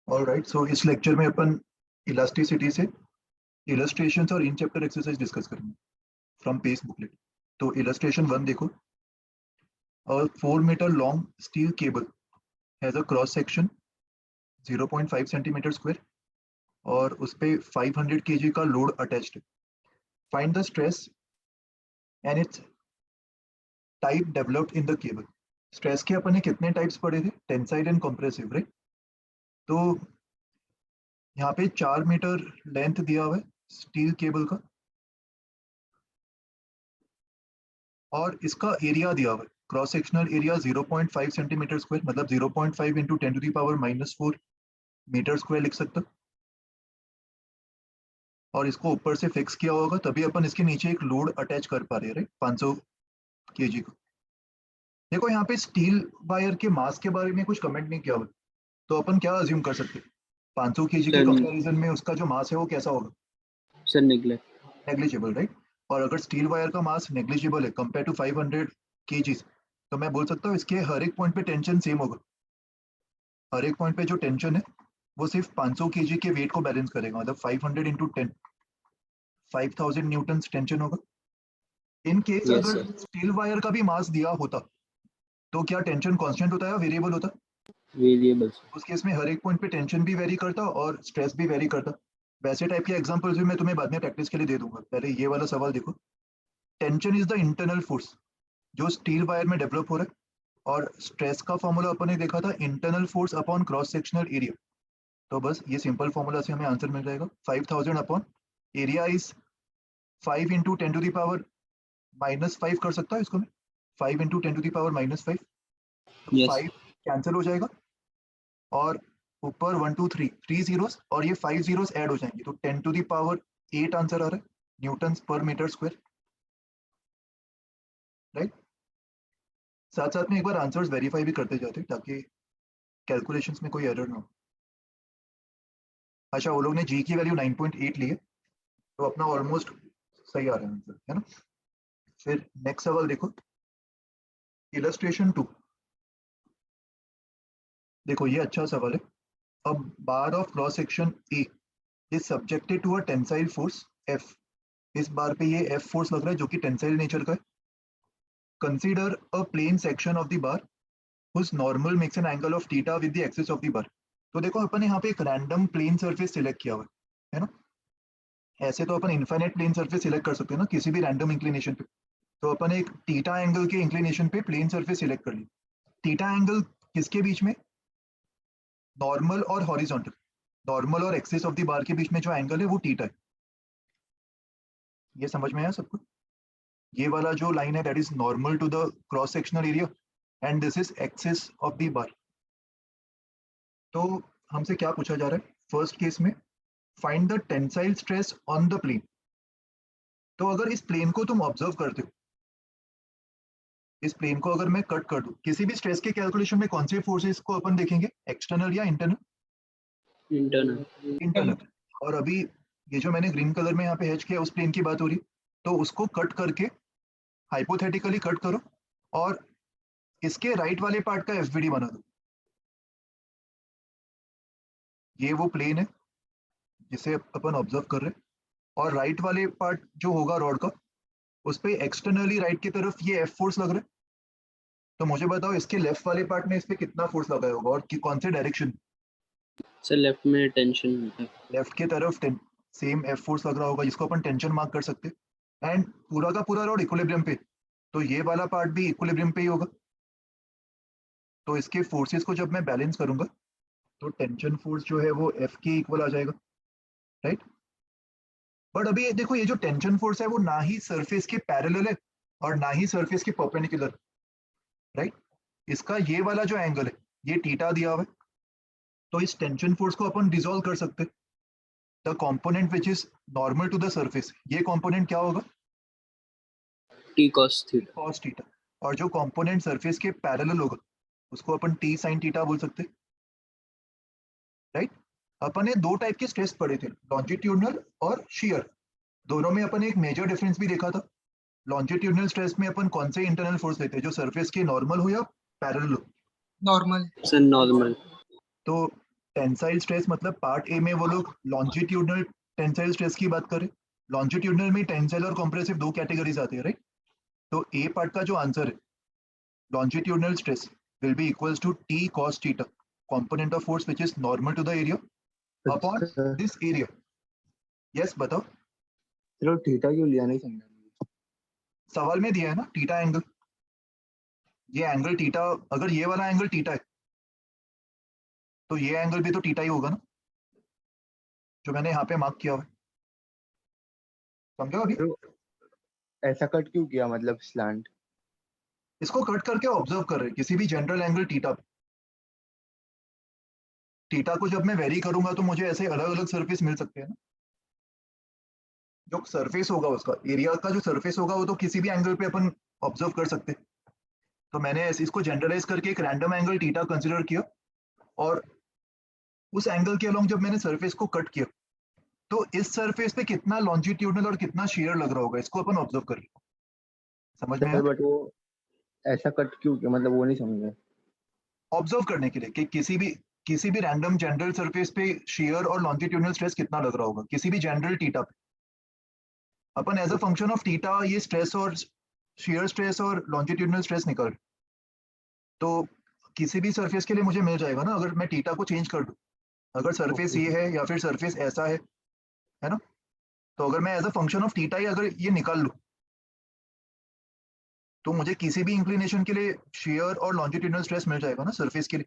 Alright, सो इस lecture में अपन elasticity से इलस्ट्रेशंस और इन चैप्टर एक्सरसाइज डिस्कस करेंगे फ्रॉम पेस बुकलेट। तो इलस्ट्रेशन 1 देखो, a 4 meter long steel cable has a cross section 0.5 centimeter square और उस पे 500 kg का लोड अटैच्ड है। Find the stress and it's type developed in the cable. Stress के अपन ने कितने टाइप्स पढ़े थे? Tensile and compressive, right? तो यहाँ पे 4 मीटर लेंथ दिया हुआ है स्टील केबल का और इसका एरिया दिया हुआ है, cross sectional area 0.5 centimetre square, मतलब 0.5 इंटू 10⁻⁻⁴ मीटर स्क्वायर लिख सकते हो। और इसको ऊपर से फिक्स किया होगा तभी अपन इसके नीचे एक लोड अटैच कर पा रहे हैं, राइट? 500 kg का। देखो यहाँ पे स्टील वायर के मास के बारे में कुछ कमेंट नहीं किया हुआ, तो अपन क्या अज्यूम कर सकते हैं? 500 kg के कंपैरिजन में उसका जो मास है वो कैसा होगा? Sir negligible, right? और अगर स्टील वायर का मास नेग्लिजिबल है कंपेयर टू 500 kg, तो मैं बोल सकता हूँ इसके हर एक पॉइंट पे टेंशन सेम होगा। हर एक पॉइंट पे जो टेंशन है वो सिर्फ 500 kg के वेट को बैलेंस करेगा, मतलब 500 इंटू 10 5000 न्यूटन टेंशन होगा। इन केस अगर स्टील वायर का भी मास दिया होता तो क्या टेंशन कांस्टेंट होता है या वेरिएबल होता? वेरिएबल। उस केस में हर एक पॉइंट पे टेंशन भी वेरी करता और स्ट्रेस भी वेरी करता। वैसे टाइप के एग्जांपल्स भी मैं तुम्हें बाद में प्रैक्टिस के लिए दे दूंगा। पहले ये वाला सवाल देखो, tension is the internal force जो स्टील वायर में डेवलप हो रहा है और स्ट्रेस का फॉर्मूला अपन ने देखा था internal force upon cross sectional area. तो बस ये सिंपल फॉर्मूला से हमें आंसर मिल जाएगा 5000 अपॉन एरिया इज 5 इंटू 10⁻⁻5 कर सकता है इसको मैं, 5 इंटू 10⁻⁻5, तो 5 कैंसिल हो जाएगा और ऊपर 1 2 3 जीरोस और ये 5 जीरोस ऐड हो जाएंगे, तो 10⁸ आंसर आ रहा है न्यूटन पर मीटर स्क्वायर, राइट? साथ साथ में एक बार आंसर्स वेरीफाई भी करते जाते ताकि कैलकुलेशंस में कोई एरर ना हो। अच्छा, वो लोग ने जी की वैल्यू 9.8 ली है, तो अपना ऑलमोस्ट सही आ रहा है आंसर, है ना? फिर नेक्स्ट सवाल देखो, इलस्ट्रेशन 2। देखो ये अच्छा सवाल है। अब bar of cross section A is subjected to a tensile force F. इस बार पे ये एफ फोर्स लग रहा है जो कि टेंसाइल नेचर का है। Consider a plane section of the bar whose normal makes an angle of theta with the axis of the bar। तो देखो अपन यहाँ पे एक रैंडम प्लेन सरफेस सिलेक्ट किया हुआ है ना? ऐसे तो अपन इनफाइनाइट प्लेन सरफेस सिलेक्ट कर सकते हैं ना किसी भी रैंडम इंक्लिनेशन पे। तो अपन एक थीटा एंगल के इंक्लिनेशन पे प्लेन सरफेस सिलेक्ट कर ली। थीटा एंगल किसके बीच में? नॉर्मल और हॉरिजॉन्टल। नॉर्मल और एक्सिस ऑफ द बार के बीच में जो एंगल है वो थीटा है। ये समझ में आया सबको? ये वाला जो लाइन है that is normal to the cross sectional area and this is axis of the bar. तो हमसे क्या पूछा जा रहा है फर्स्ट केस में? Find the tensile stress on the plane. तो अगर इस प्लेन को तुम ऑब्जर्व करते हो, इस प्लेन को अगर मैं कट कर दूं, किसी भी स्ट्रेस के कैलकुलेशन में कौन से फोर्सेस को अपन देखेंगे, एक्सटर्नल या इंटरनल? इंटरनल। और अभी ये जो मैंने ग्रीन कलर में यहाँ पे हैच किया उस प्लेन की बात हो रही, तो उसको कट करके हाइपोथेटिकली कट करो और इसके राइट वाले पार्ट का एफबीडी बना दो। ये वो प्लेन है जिसे अपन ऑब्जर्व कर रहे हैं और राइट वाले पार्ट जो होगा रॉड का, उस पे एक्सटर्नली राइट की तरफ ये एफ फोर्स लग रहा है। तो मुझे बताओ इसके लेफ्ट वाले पार्ट में इस पे कितना फोर्स लगाया होगा और कौन से डायरेक्शन? सर लेफ्ट में टेंशन होता है। लेफ्ट की तरफ सेम एफ फोर्स लग रहा होगा जिसको अपन टेंशन मार्क कर सकते हैं। एंड पूरा का पूरा रॉड इक्विलिब्रियम पे, तो ये वाला पार्ट भी इक्विलिब्रियम पे ही होगा। तो इसके फोर्सेस को जब मैं बैलेंस करूंगा तो टेंशन फोर्स जो है वो एफ के इक्वल आ जाएगा, राइट? बट अभी ये देखो, ये जो टेंशन फोर्स है वो ना ही सरफेस के पैरेलल है और ना ही सरफेस के परपेंडिकुलर, राइट? इसका ये वाला जो एंगल है ये थीटा दिया हुआ है, तो इस टेंशन फोर्स को अपन डिसॉल्व कर सकते हैं। The component which is normal to the surface, ये कंपोनेंट क्या होगा? T cos theta. और जो कंपोनेंट सरफेस के पैरेलल होगा उसको अपन टी साइन थीटा बोल सकते हैं, राइट? अपन ने दो टाइप के स्ट्रेस पढ़े थे, लॉन्जिट्यूडनल और शियर। दोनों में अपन एक मेजर डिफरेंस भी देखा था। लॉन्जिट्यूडनल स्ट्रेस में अपन कौन से इंटरनल फोर्स लेते हैं, जो सरफेस के नॉर्मल हो या पैरेलल हो? नॉर्मल। Sir normal. तो टेंसाइल स्ट्रेस मतलब पार्ट ए में वो लोग लॉन्जिट्यूडनल टेंसाइल स्ट्रेस की बात करें। लॉन्जिट्यूडनल में टेंसाइल और कॉम्प्रेसिव दो कैटेगरीज आती है, राइट? तो ए पार्ट का जो आंसर है, longitudinal stress will be equals to T cos theta, component of force which is normal to the area upon अच्छा, this area. Yes, बताओ। चलो थीटा क्यों लिया नहीं समझा। सवाल में दिया है ना थीटा एंगल, ये एंगल थीटा, अगर ये वाला एंगल थीटा है तो ये एंगल भी तो थीटा ही होगा ना, जो मैंने यहाँ पे मार्क किया हुआ है। समझो अभी? तो ऐसा कट क्यों किया, मतलब स्लैंट? इसको कट करके ऑब्जर्व कर रहे हैं किसी भी जनरल एंगल थीटा पे। थीटा को जब मैं वेरी करूंगा तो मुझे ऐसे अलग अलग सरफेस मिल सकते हैं ना। जो सरफेस होगा उसका एरिया का जो सरफेस होगा वो तो किसी भी एंगल पे अपन ऑब्जर्व कर सकते हैं। तो मैंने इसको जनरलाइज करके एक रैंडम एंगल थीटा कंसिडर किया, और उस एंगल के अलोंग जब मैंने सरफेस को कट किया तो इस सरफेस पे कितना लॉन्जिट्यूडनल और कितना शेयर लग रहा होगा, इसको अपन ऑब्जर्व कर रहे हैं। समझ में आया? बट वो ऐसा कट क्यों किया, मतलब वो नहीं समझा। ऑब्जर्व करने के लिए कि किसी भी रैंडम जनरल सरफेस पे शेयर और लॉन्जिट्यूडनल स्ट्रेस कितना लग रहा होगा, किसी भी जनरल थीटा पे अपन as a function of theta ये स्ट्रेस और शेयर स्ट्रेस और लॉन्जिट्यूडनल स्ट्रेस निकाल। तो किसी भी सरफेस के लिए मुझे मिल जाएगा ना, अगर मैं थीटा को चेंज कर दूं, अगर सरफेस ये है या फिर सरफेस ऐसा है ना, तो अगर मैं as a function of theta ही अगर ये निकाल लूं तो मुझे किसी भी इंक्लिनेशन के लिए शेयर और लॉन्जिट्यूडनल स्ट्रेस मिल जाएगा ना सरफेस के लिए।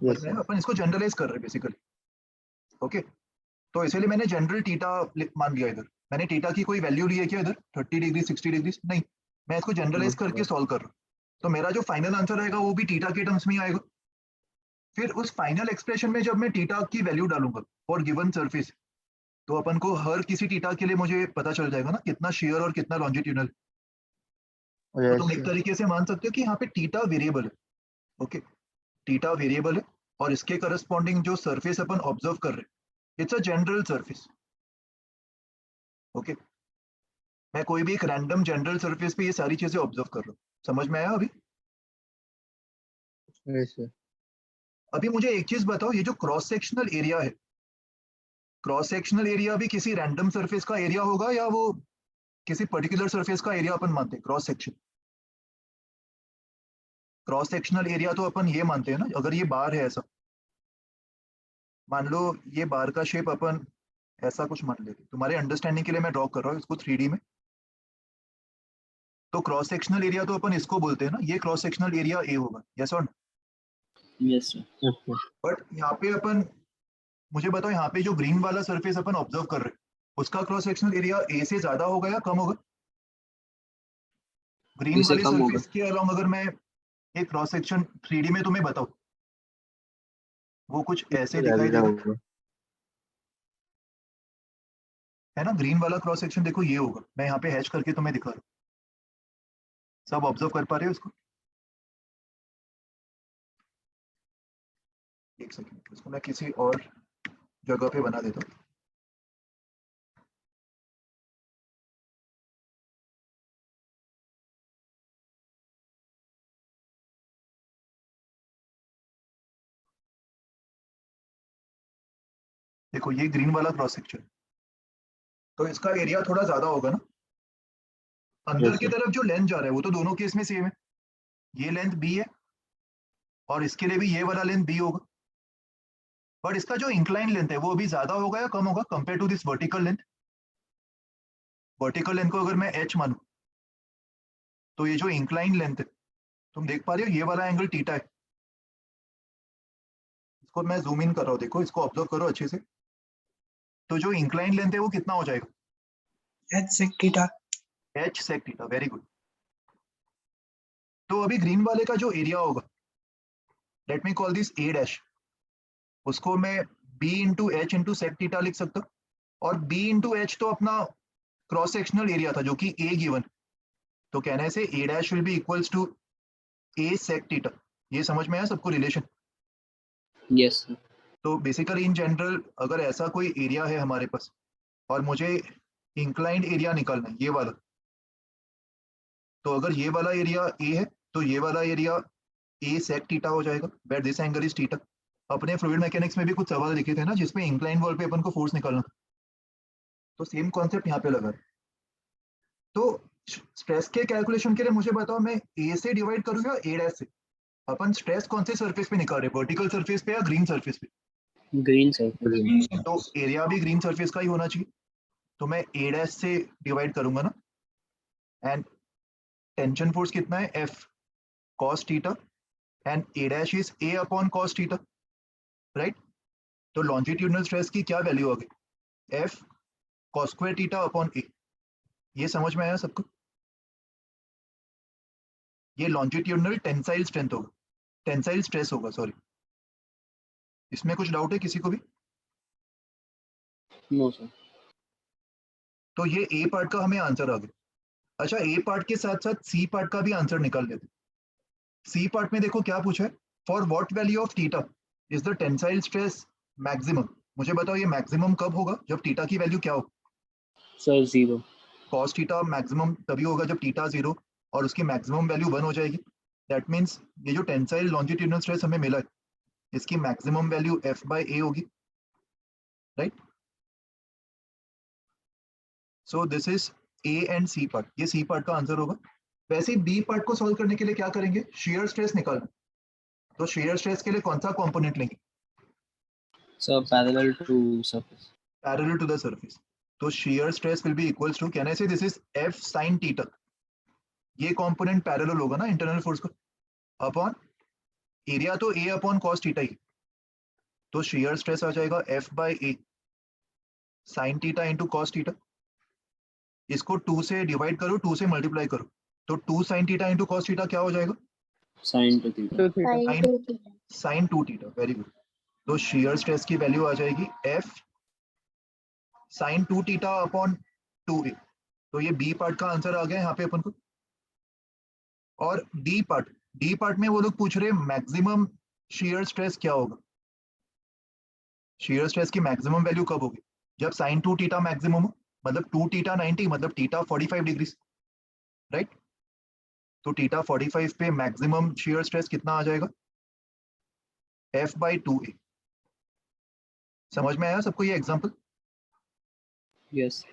यस बस मैं अपन इसको जनरलाइज कर रहे हैं बेसिकली। ओके, तो इसीलिए मैंने जनरल थीटा मान लिया इधर। मैंने थीटा की कोई वैल्यू ली है क्या इधर 30 डिग्री 60 डिग्री? नहीं, मैं इसको जनरलाइज करके सॉल्व कर रहा हूँ। तो मेरा जो फाइनल आंसर आएगा वो भी थीटा के टर्म्स में ही आएगा। फिर उस फाइनल एक्सप्रेशन में जब मैं थीटा की वैल्यू डालूंगा फॉर गिवन सरफेस, तो अपन को हर किसी थीटा के लिए मुझे पता चल जाएगा ना कितना शेयर और कितना लॉन्जिट्यूडनल। तो तुम एक तरीके से मान सकते हो कि यहाँ पे थीटा वेरिएबल है। ओके, थीटा वेरिएबल है और इसके करस्पॉन्डिंग जो सरफेस अपन ऑब्जर्व कर रहे हैं it's a general surface. Okay, मैं कोई भी एक रैंडम जनरल सरफेस पे ये सारी चीजें ऑब्जर्व कर रहा हूँ। समझ में आया अभी? यस। अभी मुझे एक चीज बताओ, ये जो क्रॉस सेक्शनल एरिया है, क्रॉस सेक्शनल एरिया भी किसी रैंडम सरफेस का एरिया होगा या वो किसी पर्टिकुलर सरफेस का एरिया अपन मानते हैं? क्रॉस सेक्शनल एरिया तो अपन ये मानते हैं ना, अगर ये बार है ऐसा, मान लो ये बार का शेप अपन ऐसा कुछ मान लेते, तुम्हारे अंडरस्टैंडिंग के लिए मैं ड्रॉ कर रहा हूँ इसको 3D में। तो क्रॉस सेक्शनल एरिया तो अपन इसको बोलते हैं ना, ये क्रॉस सेक्शनल एरिया ए होगा, यस और? Yes sir. बट यहाँ पे अपन, मुझे बताओ यहाँ पे जो ग्रीन वाला सरफेस अपन ऑब्जर्व कर रहे हैं उसका क्रॉस सेक्शनल एरिया ए से ज्यादा होगा या कम होगा? ग्रीन इससे वाले कम होगा। सरफेस के अलोंग अगर मैं एक क्रॉस सेक्शन 3D में तुम्हें बताऊं, वो कुछ ऐसे दिखाई देगा, है ना? ग्रीन वाला क्रॉस सेक्शन देखो ये होगा, मैं यहाँ पे हैच करके तुम्हें दिखा रहा हूँ। सब ऑब्जर्व कर पा रहे हो इसको? एक सेकंड, इसको मैं किसी और जगह पे बना देता हूँ। देखो ये ग्रीन वाला क्रॉस सेक्शन, तो इसका एरिया थोड़ा ज्यादा होगा ना। अंदर Yes, की sir. तरफ जो लेंथ जा रहा है वो तो दोनों केस में सेम है, ये लेंथ बी है और इसके लिए भी ये वाला लेंथ बी होगा। बट इसका जो इंक्लाइन लेंथ है वो अभी ज्यादा होगा या कम होगा compare to this vertical length? Vertical length को अगर मैं एच मानूं तो ये जो इंक्लाइन लेंथ है, तुम देख पा रहे हो ये वाला एंगल थीटा है। इसको मैं जूम इन कर रहा हूँ, देखो इसको ऑब्जर्व करो अच्छे से। तो जो इंक्लाइन लेंथ है वो कितना हो जाएगा? H sec theta. H sec theta, very good. तो अभी ग्रीन वाले का जो एरिया होगा, let me call this A dash, उसको मैं B into H into sec theta लिख सकता हूँ। और बी इंटू एच तो अपना क्रॉस सेक्शनल एरिया था जो कि ए गिवन, तो कहने से A dash will be equals to A sec theta. ये समझ में आया सबको रिलेशन? Yes sir. तो बेसिकली इन जनरल अगर ऐसा कोई एरिया है हमारे पास और मुझे इंक्लाइंड एरिया निकालना है ये वाला, तो अगर ये वाला एरिया ए है तो ये वाला एरिया ए सेक थीटा हो जाएगा, where this angle is theta. अपने फ्लूइड मैकेनिक्स में भी कुछ सवाल लिखे थे ना जिसमें इंक्लाइन वॉल पे अपन को फोर्स निकालना था, तो सेम कॉन्सेप्ट यहाँ पे लगा है। तो स्ट्रेस के कैलकुलेशन के लिए मुझे बताओ, मैं ए से डिवाइड करूँ या ए डैश से? अपन स्ट्रेस कौन से सरफेस पे निकाल रहे हैं, वर्टिकल सरफेस पे या ग्रीन सरफेस पे? Green surface. Green. तो एरिया भी ग्रीन सरफेस का ही होना चाहिए, तो मैं ए डैश से डिवाइड करूंगा ना। एंड टेंशन फोर्स कितना है, F cos theta, and A dash is A upon cos theta, right? तो लॉन्जिट्यूडनल स्ट्रेस की क्या वैल्यू आ गई, F cos square theta upon A. ये समझ में आया सबको? ये लॉन्जिट्यूडनल टेंसाइल स्ट्रेंथ होगा, टेंसाइल स्ट्रेस होगा, सॉरी। इसमें कुछ डाउट है किसी को भी? No sir. तो ये ए पार्ट का हमें आंसर आ गया। अच्छा, ए पार्ट के साथ साथ सी पार्ट का भी आंसर निकाल लेते। सी पार्ट में देखो क्या पूछा है, for what value of theta is the tensile stress maximum. मुझे बताओ ये मैक्सिमम कब होगा, जब थीटा की वैल्यू क्या हो? सर 0। कॉस थीटा मैक्सिमम तभी होगा जब थीटा 0 और उसकी मैक्सिमम वैल्यू 1 हो जाएगी। दैट मीन्स ये जो टेंसाइल लॉन्जिट्यूडनल स्ट्रेस हमें मिला है, इसकी maximum value F by A होगी, right? So this is A and C part, ये सी पार्ट का आंसर होगा। वैसे ही बी पार्ट को सॉल्व करने के लिए क्या करेंगे, शेयर स्ट्रेस निकालना। तो शेयर स्ट्रेस के लिए कौन सा कंपोनेंट लेंगे? Sir parallel to surface. Parallel to the surface. तो shear stress will be equals to, can I say this is F sine theta, ये कंपोनेंट पैरेलल होगा ना इंटरनल फोर्स का, अपॉन एरिया तो ए अपॉन कॉस थीटा ही, तो shear stress आ जाएगा F by A sine theta into cos theta. इसको 2 से डिवाइड करो, 2 से मल्टीप्लाई करो, तो 2 sine theta into cos theta क्या हो जाएगा, sine two theta. Sine 2 theta, very good. तो शेयर स्ट्रेस की वैल्यू आ जाएगी F sine 2 theta upon 2a। तो ये बी पार्ट का आंसर आ गया यहाँ पे अपन को। और डी पार्ट में वो लोग पूछ रहे मैक्सिमम शेयर स्ट्रेस क्या होगा। शेयर स्ट्रेस की मैक्सिमम वैल्यू कब होगी, जब साइन 2 थीटा मैक्सिमम हो, मतलब 2 थीटा 90, मतलब थीटा 45 डिग्री, राइट? तो थीटा 45 पे मैक्सिमम शेयर स्ट्रेस कितना आ जाएगा, एफ बाई 2a। समझ में आया सबको ये एग्जांपल? यस।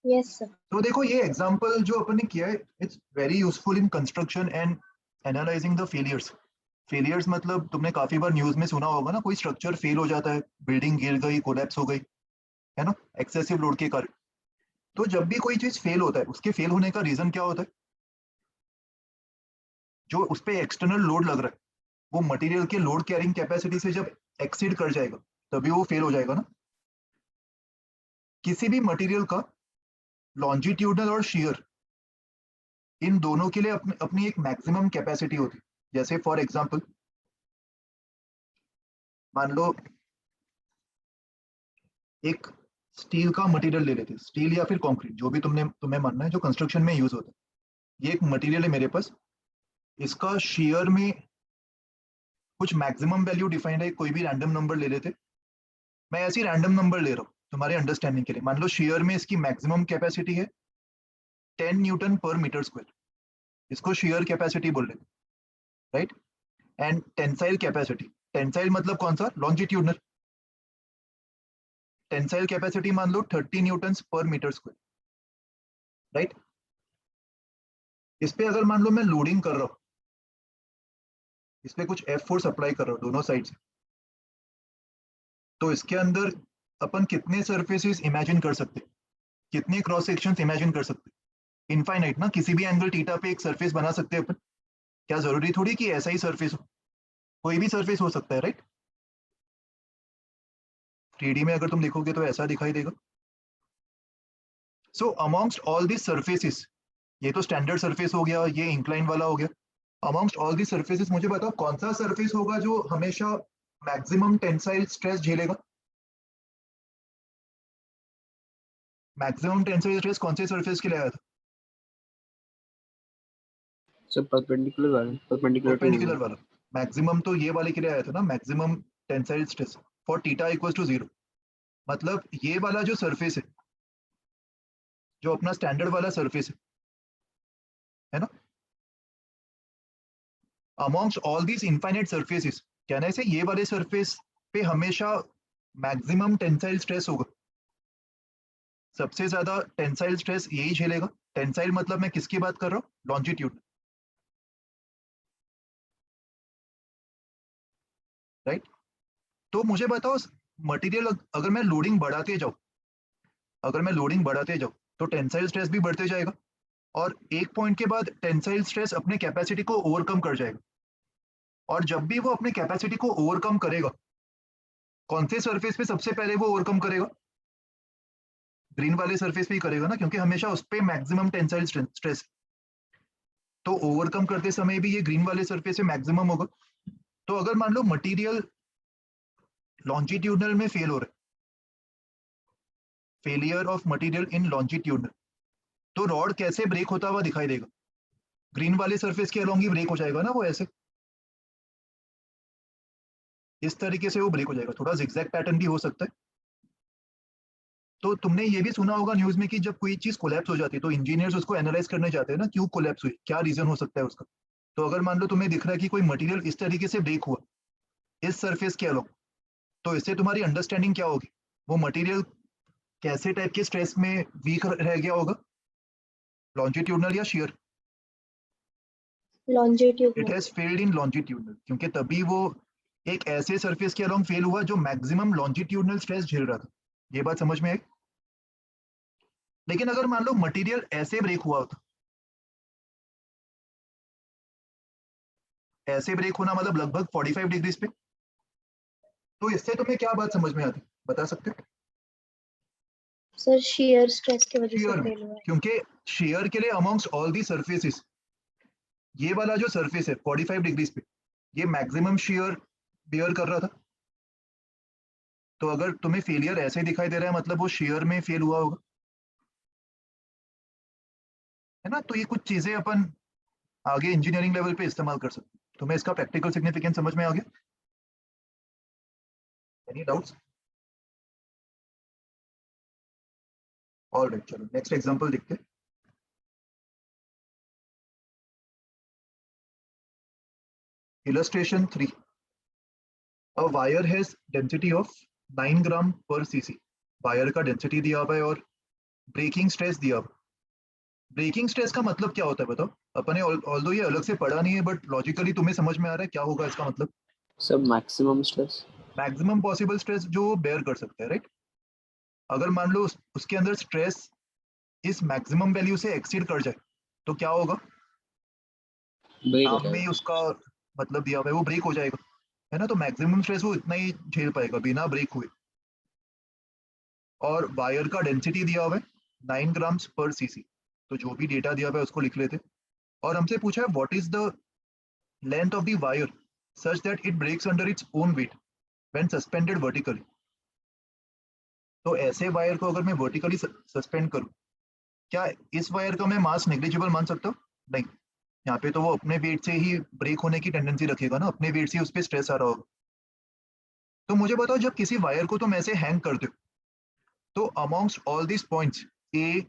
Yes sir. तो देखो ये एग्जांपल जो अपन ने किया है, it's very useful in construction and analysing the failures मतलब तुमने काफी बार न्यूज में सुना होगा ना, कोई स्ट्रक्चर फेल हो जाता है, बिल्डिंग गिर गई, कोलैप्स हो गई, है ना, एक्सेसिव लोड के कारण। तो जब भी कोई चीज फेल होता है, उसके फेल होने का रीजन क्या होता है, जो उस पर एक्सटर्नल लोड लग रहा है वो मटेरियल के लोड कैरिंग कैपेसिटी से जब एक्सीड कर जाएगा तभी वो फेल हो जाएगा ना। किसी भी मटेरियल का लॉन्जिट्यूडनल और शियर, इन दोनों के लिए अपनी एक मैक्सिमम कैपेसिटी होती है। जैसे फॉर एग्जांपल मान लो एक स्टील का मटेरियल ले लेते, स्टील या फिर कंक्रीट, जो भी तुम्हें मानना है, जो कंस्ट्रक्शन में यूज होता है। ये एक मटेरियल है मेरे पास, इसका शेयर में कुछ मैक्सिमम वैल्यू डिफाइंड है, कोई भी रैंडम नंबर ले लेते। मैं ऐसी रैंडम नंबर ले रहा हूँ तुम्हारे अंडरस्टैंडिंग के लिए। मान लो शेयर में इसकी मैक्सिमम कैपेसिटी है 10 न्यूटन पर मीटर स्क्वायर, इसको शेयर कैपेसिटी बोल रहे हैं, right? And tensile capacity, tensile मतलब कौन सा, लॉन्जिट्यूडनल। टेंसाइल कैपेसिटी मान लो 30 न्यूटन पर मीटर स्क्वायर, राइट? इस पे अगर मान लो मैं लोडिंग कर रहा हूँ, इस पे कुछ एफ फोर्स अप्लाई कर रहा हूँ दोनों साइड से, तो इसके अंदर अपन कितने सरफेसेस इमेजिन कर सकते हैं, कितने क्रॉस सेक्शंस इमेजिन कर सकते हैं? इनफाइनाइट ना, किसी भी एंगल थीटा पे एक सरफेस बना सकते हैं अपन। क्या जरूरी थोड़ी कि ऐसा ही सरफेस हो, कोई भी सरफेस हो सकता है, राइट? 3D में अगर तुम देखोगे तो ऐसा दिखाई देगा। सो अमॉन्ग्स्ट ऑल दिस सरफेसेस, ये तो स्टैंडर्ड सरफेस हो गया, ये इंक्लाइन वाला हो गया। अमॉन्ग्स्ट ऑल दिस सरफेसेस मुझे बताओ कौन सा सरफेस होगा जो हमेशा मैक्सिमम टेंसाइल स्ट्रेस झेलेगा? मैक्सिमम टेंसाइल स्ट्रेस कौन से सरफेस के लिए आया था? सर परपेंडिकुलर वाला। मैक्सिमम तो ये वाले के लिए आया था ना, maximum tensile stress for theta equals to 0। मतलब ये वाला जो सरफेस है, जो अपना स्टैंडर्ड वाला सरफेस है ना, amongst all these infinite surfaces कहने से ये वाले सरफेस पे हमेशा मैक्सिमम टेंसाइल स्ट्रेस होगा, सबसे ज्यादा टेंसाइल स्ट्रेस यही झेलेगा। टेंसाइल मतलब मैं किसकी बात कर रहा हूँ, लॉन्जिट्यूड, राइट। तो मुझे बताओ मटेरियल अगर मैं लोडिंग बढ़ाते जाऊँ, तो टेंसाइल स्ट्रेस भी बढ़ते जाएगा और एक पॉइंट के बाद टेंसाइल स्ट्रेस अपने कैपेसिटी को ओवरकम कर जाएगा। और जब भी वो अपने कैपेसिटी को ओवरकम करेगा, कौन से सरफेस पे सबसे पहले वो ओवरकम करेगा, ग्रीन वाले सरफेस पे ही करेगा ना, क्योंकि हमेशा उस पे मैक्सिमम टेंसाइल स्ट्रेस। तो ओवरकम करते समय भी ये ग्रीन वाले सरफेस पे मैक्सिमम होगा। तो अगर मान लो मटेरियल लॉन्जिट्यूडनल में फेल हो रहा है, failure of material in longitudinal, तो रॉड कैसे ब्रेक होता हुआ दिखाई देगा, ग्रीन वाले सरफेस के अलोंग ही ब्रेक हो जाएगा ना, वो ऐसे इस तरीके से वो ब्रेक हो जाएगा। थोड़ा जिगजैग पैटर्न भी हो सकता है। तो तुमने ये भी सुना होगा न्यूज में कि जब कोई चीज कोलैप्स हो जाती है तो इंजीनियर्स उसको एनालाइज करने जाते हैं ना, क्यों कोलैप्स हुई, क्या रीजन हो सकता है उसका। तो अगर मान लो तुम्हें दिख रहा है कि कोई मटेरियल इस तरीके से ब्रेक हुआ इस सरफेस के अलोंग, तो इससे तुम्हारी अंडरस्टैंडिंग क्या होगी, वो मटेरियल कैसे टाइप के स्ट्रेस में वीक रह गया होगा, लॉन्जिट्यूडनल या shear. Longitudinal. It has failed in longitudinal, क्योंकि तभी वो एक ऐसे सरफेस के अलोंग फेल हुआ जो मैक्सिमम लॉन्जिट्यूडनल स्ट्रेस झेल रहा था। ये बात समझ में आई। लेकिन अगर मान लो मटेरियल ऐसे ब्रेक हुआ होता, ऐसे ब्रेक होना मतलब लगभग 45 डिग्रीज पे, तो इससे तुम्हें क्या बात समझ में आती, बता सकते हो। सर शियर स्ट्रेस की वजह से शेयर में, फेल हुआ है। क्योंकि शेयर के लिए अमॉन्ग्स्ट ऑल दी सरफेसेस ये वाला जो सरफेस है 45 डिग्रीज पे, ये मैक्सिमम शेयर बियर कर रहा था। तो अगर तुम्हें फेलियर ऐसे दिखाई दे रहा है मतलब वो शेयर में फेल हुआ होगा, है ना। तो ये कुछ चीजें अपन आगे इंजीनियरिंग लेवल पे इस्तेमाल कर सकते हैं। तुम्हें इसका प्रैक्टिकल सिग्निफिकेंस समझ में आ गया, एनी डाउट्स। ऑलराइट, चलो नेक्स्ट एग्जांपल देखते हैं। Illustration 3. A wire has density of 9 ग्राम पर सीसी। वायर का डेंसिटी दिया हुआ है और ब्रेकिंग स्ट्रेस दिया हुआ। ब्रेकिंग स्ट्रेस का मतलब क्या होता है बताओ। अपने ऑल्दो ये अलग से पढ़ा नहीं है बट लॉजिकली तुम्हें समझ में आ रहा है क्या होगा इसका मतलब। सब maximum stress. Maximum possible stress जो बेयर कर सकता है, राइट। अगर मान लो उसके अंदर स्ट्रेस इस मैक्सिमम वैल्यू से एक्सीड कर जाए तो क्या होगा, ब्रेक हो नाम में ही जाएगा। उसका मतलब दिया हुआ है, वो ब्रेक हो जाएगा, है ना। तो मैक्सिमम स्ट्रेस वो इतना ही झेल पाएगा बिना ब्रेक हुए। और वायर का डेंसिटी दिया हुआ है 9 ग्राम्स पर सीसी। तो जो भी डेटा दिया हुआ है उसको लिख लेते। और हमसे पूछा है what is the length of the wire such that it breaks under its own weight when suspended vertically. तो ऐसे वायर को अगर मैं वर्टिकली सस्पेंड करूं, क्या इस वायर का मैं मास नेग्लिजिबल मान सकता हूँ? नहीं, यहाँ पे तो वो अपने वेट से ही ब्रेक होने की टेंडेंसी रखेगा ना, अपने वेट से उस पर स्ट्रेस आ रहा होगा। तो मुझे बताओ जब किसी वायर को तुम ऐसे हैंग करते हो तो amongst all this points A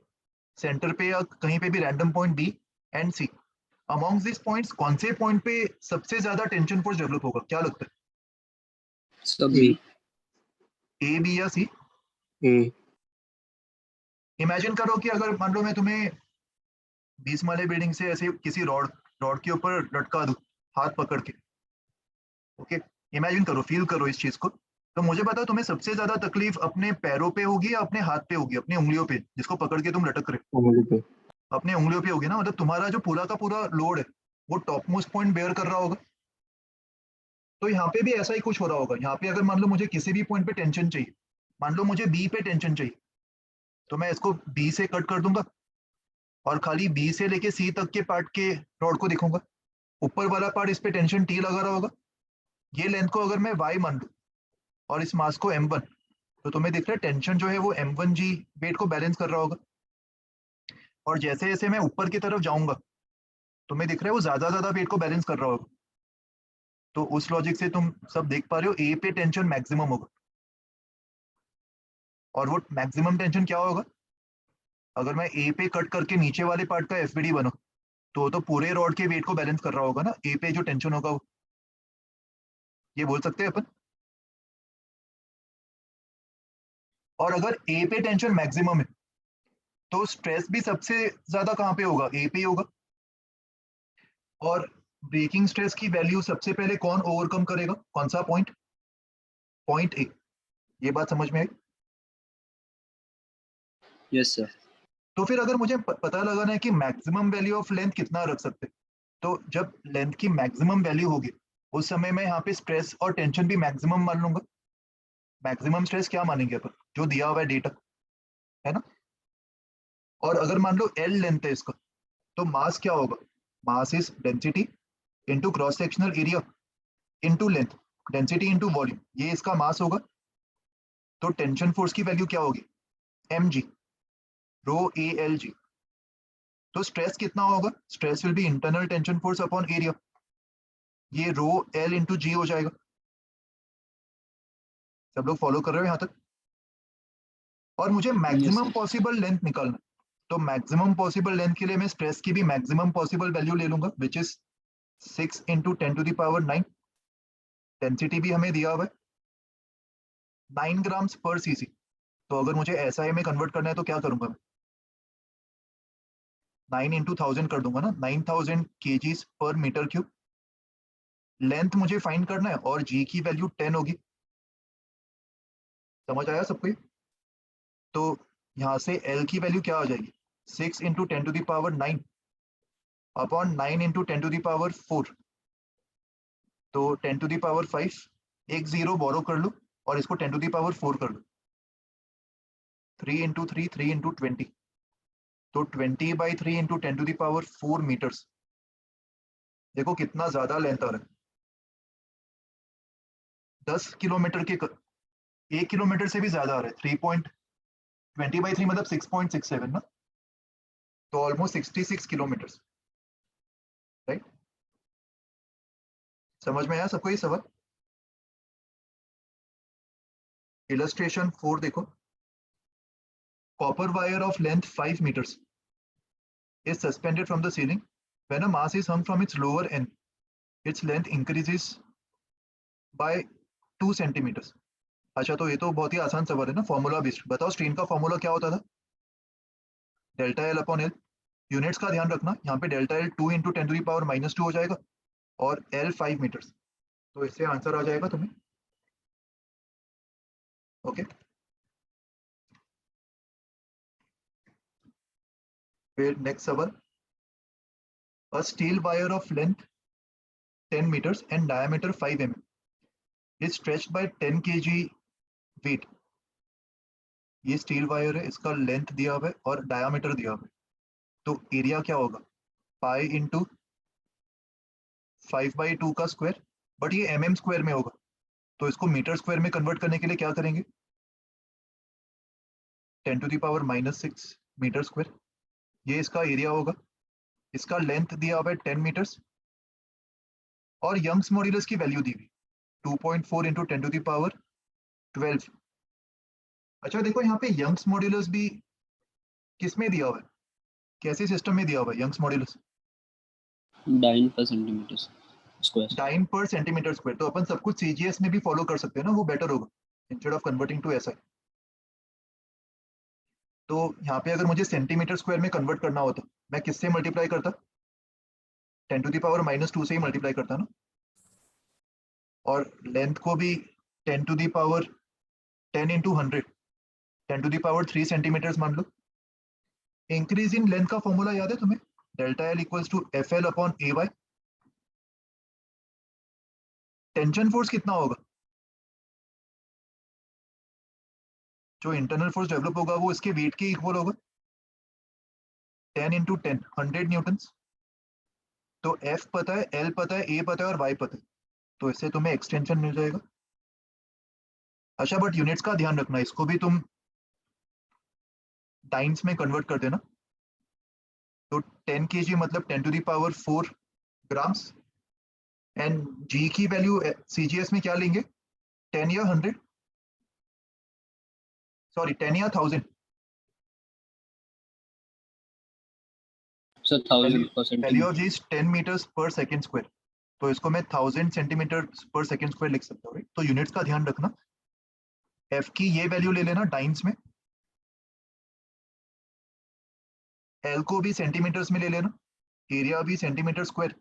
center पे या कहीं पे भी random point B and C, amongst this points कौन से पॉइंट पे सबसे ज्यादा टेंशन फोर्स डेवलप होगा, क्या लगता सब बी। है, ए बी या सी? ए। इमेजिन करो कि अगर मान लो मैं तुम्हें 20 माले बिल्डिंग से ऐसे किसी रॉड रॉड के ऊपर लटका दूं हाथ पकड़ के, ओके। इमेजिन करो, फील करो इस चीज को। तो मुझे बताओ तुम्हें सबसे ज्यादा तकलीफ अपने पैरों पे होगी या अपने हाथ पे होगी, अपनी उंगलियों पे जिसको पकड़ के तुम लटक रहे उंगली पे। हो। अपने उंगलियों पे होगी ना, मतलब तुम्हारा जो पूरा का पूरा लोड है वो टॉप मोस्ट पॉइंट बेयर कर रहा होगा। तो यहाँ पे भी ऐसा ही कुछ हो रहा होगा। यहाँ पे अगर मान लो मुझे किसी भी पॉइंट पे टेंशन चाहिए, मान लो मुझे बी पे टेंशन चाहिए, तो मैं इसको बी से कट कर दूंगा और खाली बी से लेके सी तक के पार्ट के रॉड को देखूंगा। ऊपर वाला पार्ट इस पे टेंशन टी लगा रहा होगा। ये लेंथ को अगर मैं y मान लूं और इस मास को m1, तो तुम्हें दिख रहा है टेंशन जो है वो m1g वेट को बैलेंस कर रहा होगा। और जैसे जैसे मैं ऊपर की तरफ जाऊंगा तुम्हें दिख रहा है वो ज्यादा वेट को बैलेंस कर रहा होगा। तो उस लॉजिक से तुम सब देख पा रहे हो ए पे टेंशन मैक्सिमम होगा। और वो मैक्सिमम टेंशन क्या होगा, अगर मैं ए पे कट करके नीचे वाले पार्ट का एफबीडी बना तो पूरे रॉड के वेट को बैलेंस कर रहा होगा ना, ए पे जो टेंशन होगा वो। ये बोल सकते हैं अपन। और अगर ए पे टेंशन मैक्सिमम है तो स्ट्रेस भी सबसे ज्यादा कहाँ पे होगा, ए पे ही होगा। और ब्रेकिंग स्ट्रेस की वैल्यू सबसे पहले कौन ओवरकम करेगा, कौन सा पॉइंट, पॉइंट ए। ये बात समझ में आई। Yes, sir. तो फिर अगर मुझे पता लगाना है कि मैक्सिमम वैल्यू ऑफ लेंथ कितना रख सकते हैं, तो जब लेंथ की मैक्सिमम वैल्यू होगी उस समय मैं यहाँ पे स्ट्रेस और टेंशन भी मैक्सिमम मान लूंगा। मैक्सिमम स्ट्रेस क्या मानेंगे अपन, जो दिया हुआ है डेटा, है ना। और अगर मान लो एल लेंथ है इसका, तो मास क्या होगा, mass is density into cross sectional area into length, density into volume, ये इसका मास होगा। तो टेंशन फोर्स की वैल्यू क्या होगी, M G, row A L G. तो स्ट्रेस कितना होगा, stress will B internal tension force upon area, ये रो एल इंटू जी हो जाएगा। सब लोग फॉलो कर रहे हो यहाँ तक। और मुझे मैक्सिमम sir. पॉसिबल लेंथ निकालना, तो मैक्सिमम पॉसिबल लेंथ के लिए मैं स्ट्रेस की भी मैक्सिमम पॉसिबल वैल्यू ले लूंगा, विच इज 6 इंटू 10⁻⁹। डेंसिटी भी हमें दिया हुआ है 9 ग्राम्स पर सीसी। तो अगर मुझे एसआई में कन्वर्ट करना है तो क्या करूंगा मैं, 9 इंटू 1000 कर दूंगा ना, 9000 kgs पर मीटर क्यूब। लेंथ मुझे फाइंड करना है और जी की वैल्यू 10 होगी। समझ आया सबको ये? तो यहाँ से एल की वैल्यू क्या आ जाएगी, 6 इंटू 10⁻⁹ अपॉन 9 इंटू 10⁻⁴। तो 10⁻⁵, एक जीरो बोरो कर लो और इसको 10⁻⁴ कर लो, 3 इंटू 3, 3 इंटू 20, तो 20/3 इंटू 10⁻⁴ मीटर्स। देखो कितना ज्यादा लेंथ आ रहा है, 10 किलोमीटर के 1 किलोमीटर से भी ज्यादा आ रहा है। 3.20/3 मतलब 6.67 ना, तो ऑलमोस्ट 66 किलोमीटर, राइट। समझ में आया सबको ये सवाल? इलस्ट्रेशन 4 देखो, copper wire of length 5 meters is suspended from the ceiling. When a mass is hung from its lower end, its length increases by 2 centimeters. अच्छा, तो ये तो बहुत ही आसान सवाल है ना, फॉर्मूला बेस्ड। बताओ स्ट्रेन का फॉर्मूला क्या होता था, delta L upon L. Units का ध्यान रखना, यहाँ पे डेल्टा एल 2 इंटू 10⁻⁻² हो जाएगा और एल 5 मीटर्स। तो इससे आंसर आ जाएगा तुम्हें। ओके, फिर नेक्स्ट सवाल, a steel wire of length 10 meters and diameter 5 mm is stretched by 10 kg weight. ये स्टील वायर है, इसका लेंथ दिया हुआ है और डायामीटर दिया हुआ है। तो एरिया क्या होगा, पाई इंटू 5/2 का स्क्वायर, बट ये mm स्क्वायर में होगा, तो इसको मीटर स्क्वायर में कन्वर्ट करने के लिए क्या करेंगे, 10⁻⁻6 मीटर स्क्वायर। ये इसका एरिया होगा, इसका लेंथ दिया हुआ है 10 मीटर्स और यंग्स मॉड्यूलस की वैल्यू दी हुई 2.4 इंटू 10⁻12। अच्छा देखो यहाँ पे यंग्स मॉड्यूलस भी किस में दिया हुआ है, कैसे सिस्टम में दिया हुआ है Young's modulus, 9 per centimeter square. Dyne per centimetre square. तो अपन सब कुछ सीजीएस में भी फॉलो कर सकते हैं ना, वो बेटर होगा instead of converting to SI. तो यहाँ पे अगर मुझे सेंटीमीटर स्क्वायर में कन्वर्ट करना होता, मैं किससे मल्टीप्लाई करता, 10⁻⁻² से ही मल्टीप्लाई करता ना। और लेंथ को भी 10 इंटू 100, 10⁻³ सेंटीमीटर मान लो। इंक्रीज इन लेंथ का फॉर्मूला याद है तुम्हें, delta L equals to F L upon A Y. Tension force कितना होगा, जो इंटरनल फोर्स डेवलप होगा वो इसके वेट के इक्वल होगा, 10 इंटू 10 100 न्यूटन्स। तो एफ पता है, एल पता है, ए पता है और वाई पता है, तो इससे तुम्हें एक्सटेंशन मिल जाएगा। अच्छा बट यूनिट्स का ध्यान रखना, इसको भी तुम टाइम्स में कन्वर्ट कर देना। तो 10 kg मतलब 10⁻⁴ ग्राम्स, एंड जी की वैल्यू सीजीएस में क्या लेंगे, 10 या 100, सॉरी 10 या 1000। So 1000 per value of centimeter. G is 10 metres per second square. तो इसको मैं 1000 सेंटीमीटर पर सेकेंड स्क्वायर लिख सकता हूँ, right? तो यूनिट्स का ध्यान रखना, एफ की ये वैल्यू ले लेना डाइन्स में, एल को भी सेंटीमीटर्स में ले लेना, एरिया भी सेंटीमीटर स्क्वायर,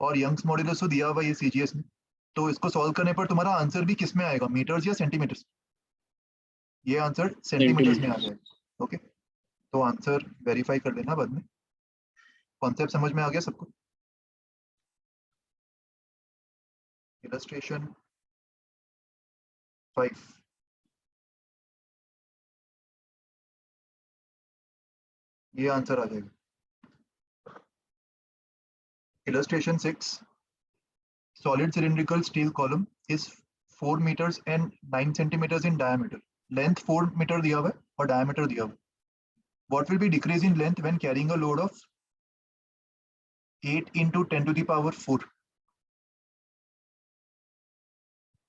और यंग्स मॉड्यूलस तो दिया हुआ ये सीजीएस में। तो इसको सॉल्व करने पर तुम्हारा आंसर भी किस में आएगा, मीटर्स या सेंटीमीटर्स? ये आंसर सेंटीमीटर्स में आ जाएगा। ओके, तो आंसर वेरीफाई कर लेना बाद में। कॉन्सेप्ट समझ में आ गया सबको? इलस्ट्रेशन 5, ये आंसर आ जाएगा। Illustration 6, solid cylindrical steel column is 4 meters and 9 centimeters in diameter. Length 4 meter दिया हुआ है और diameter दिया हुआ है. What will be decrease in length when carrying a load of 8 into 10 to the power 4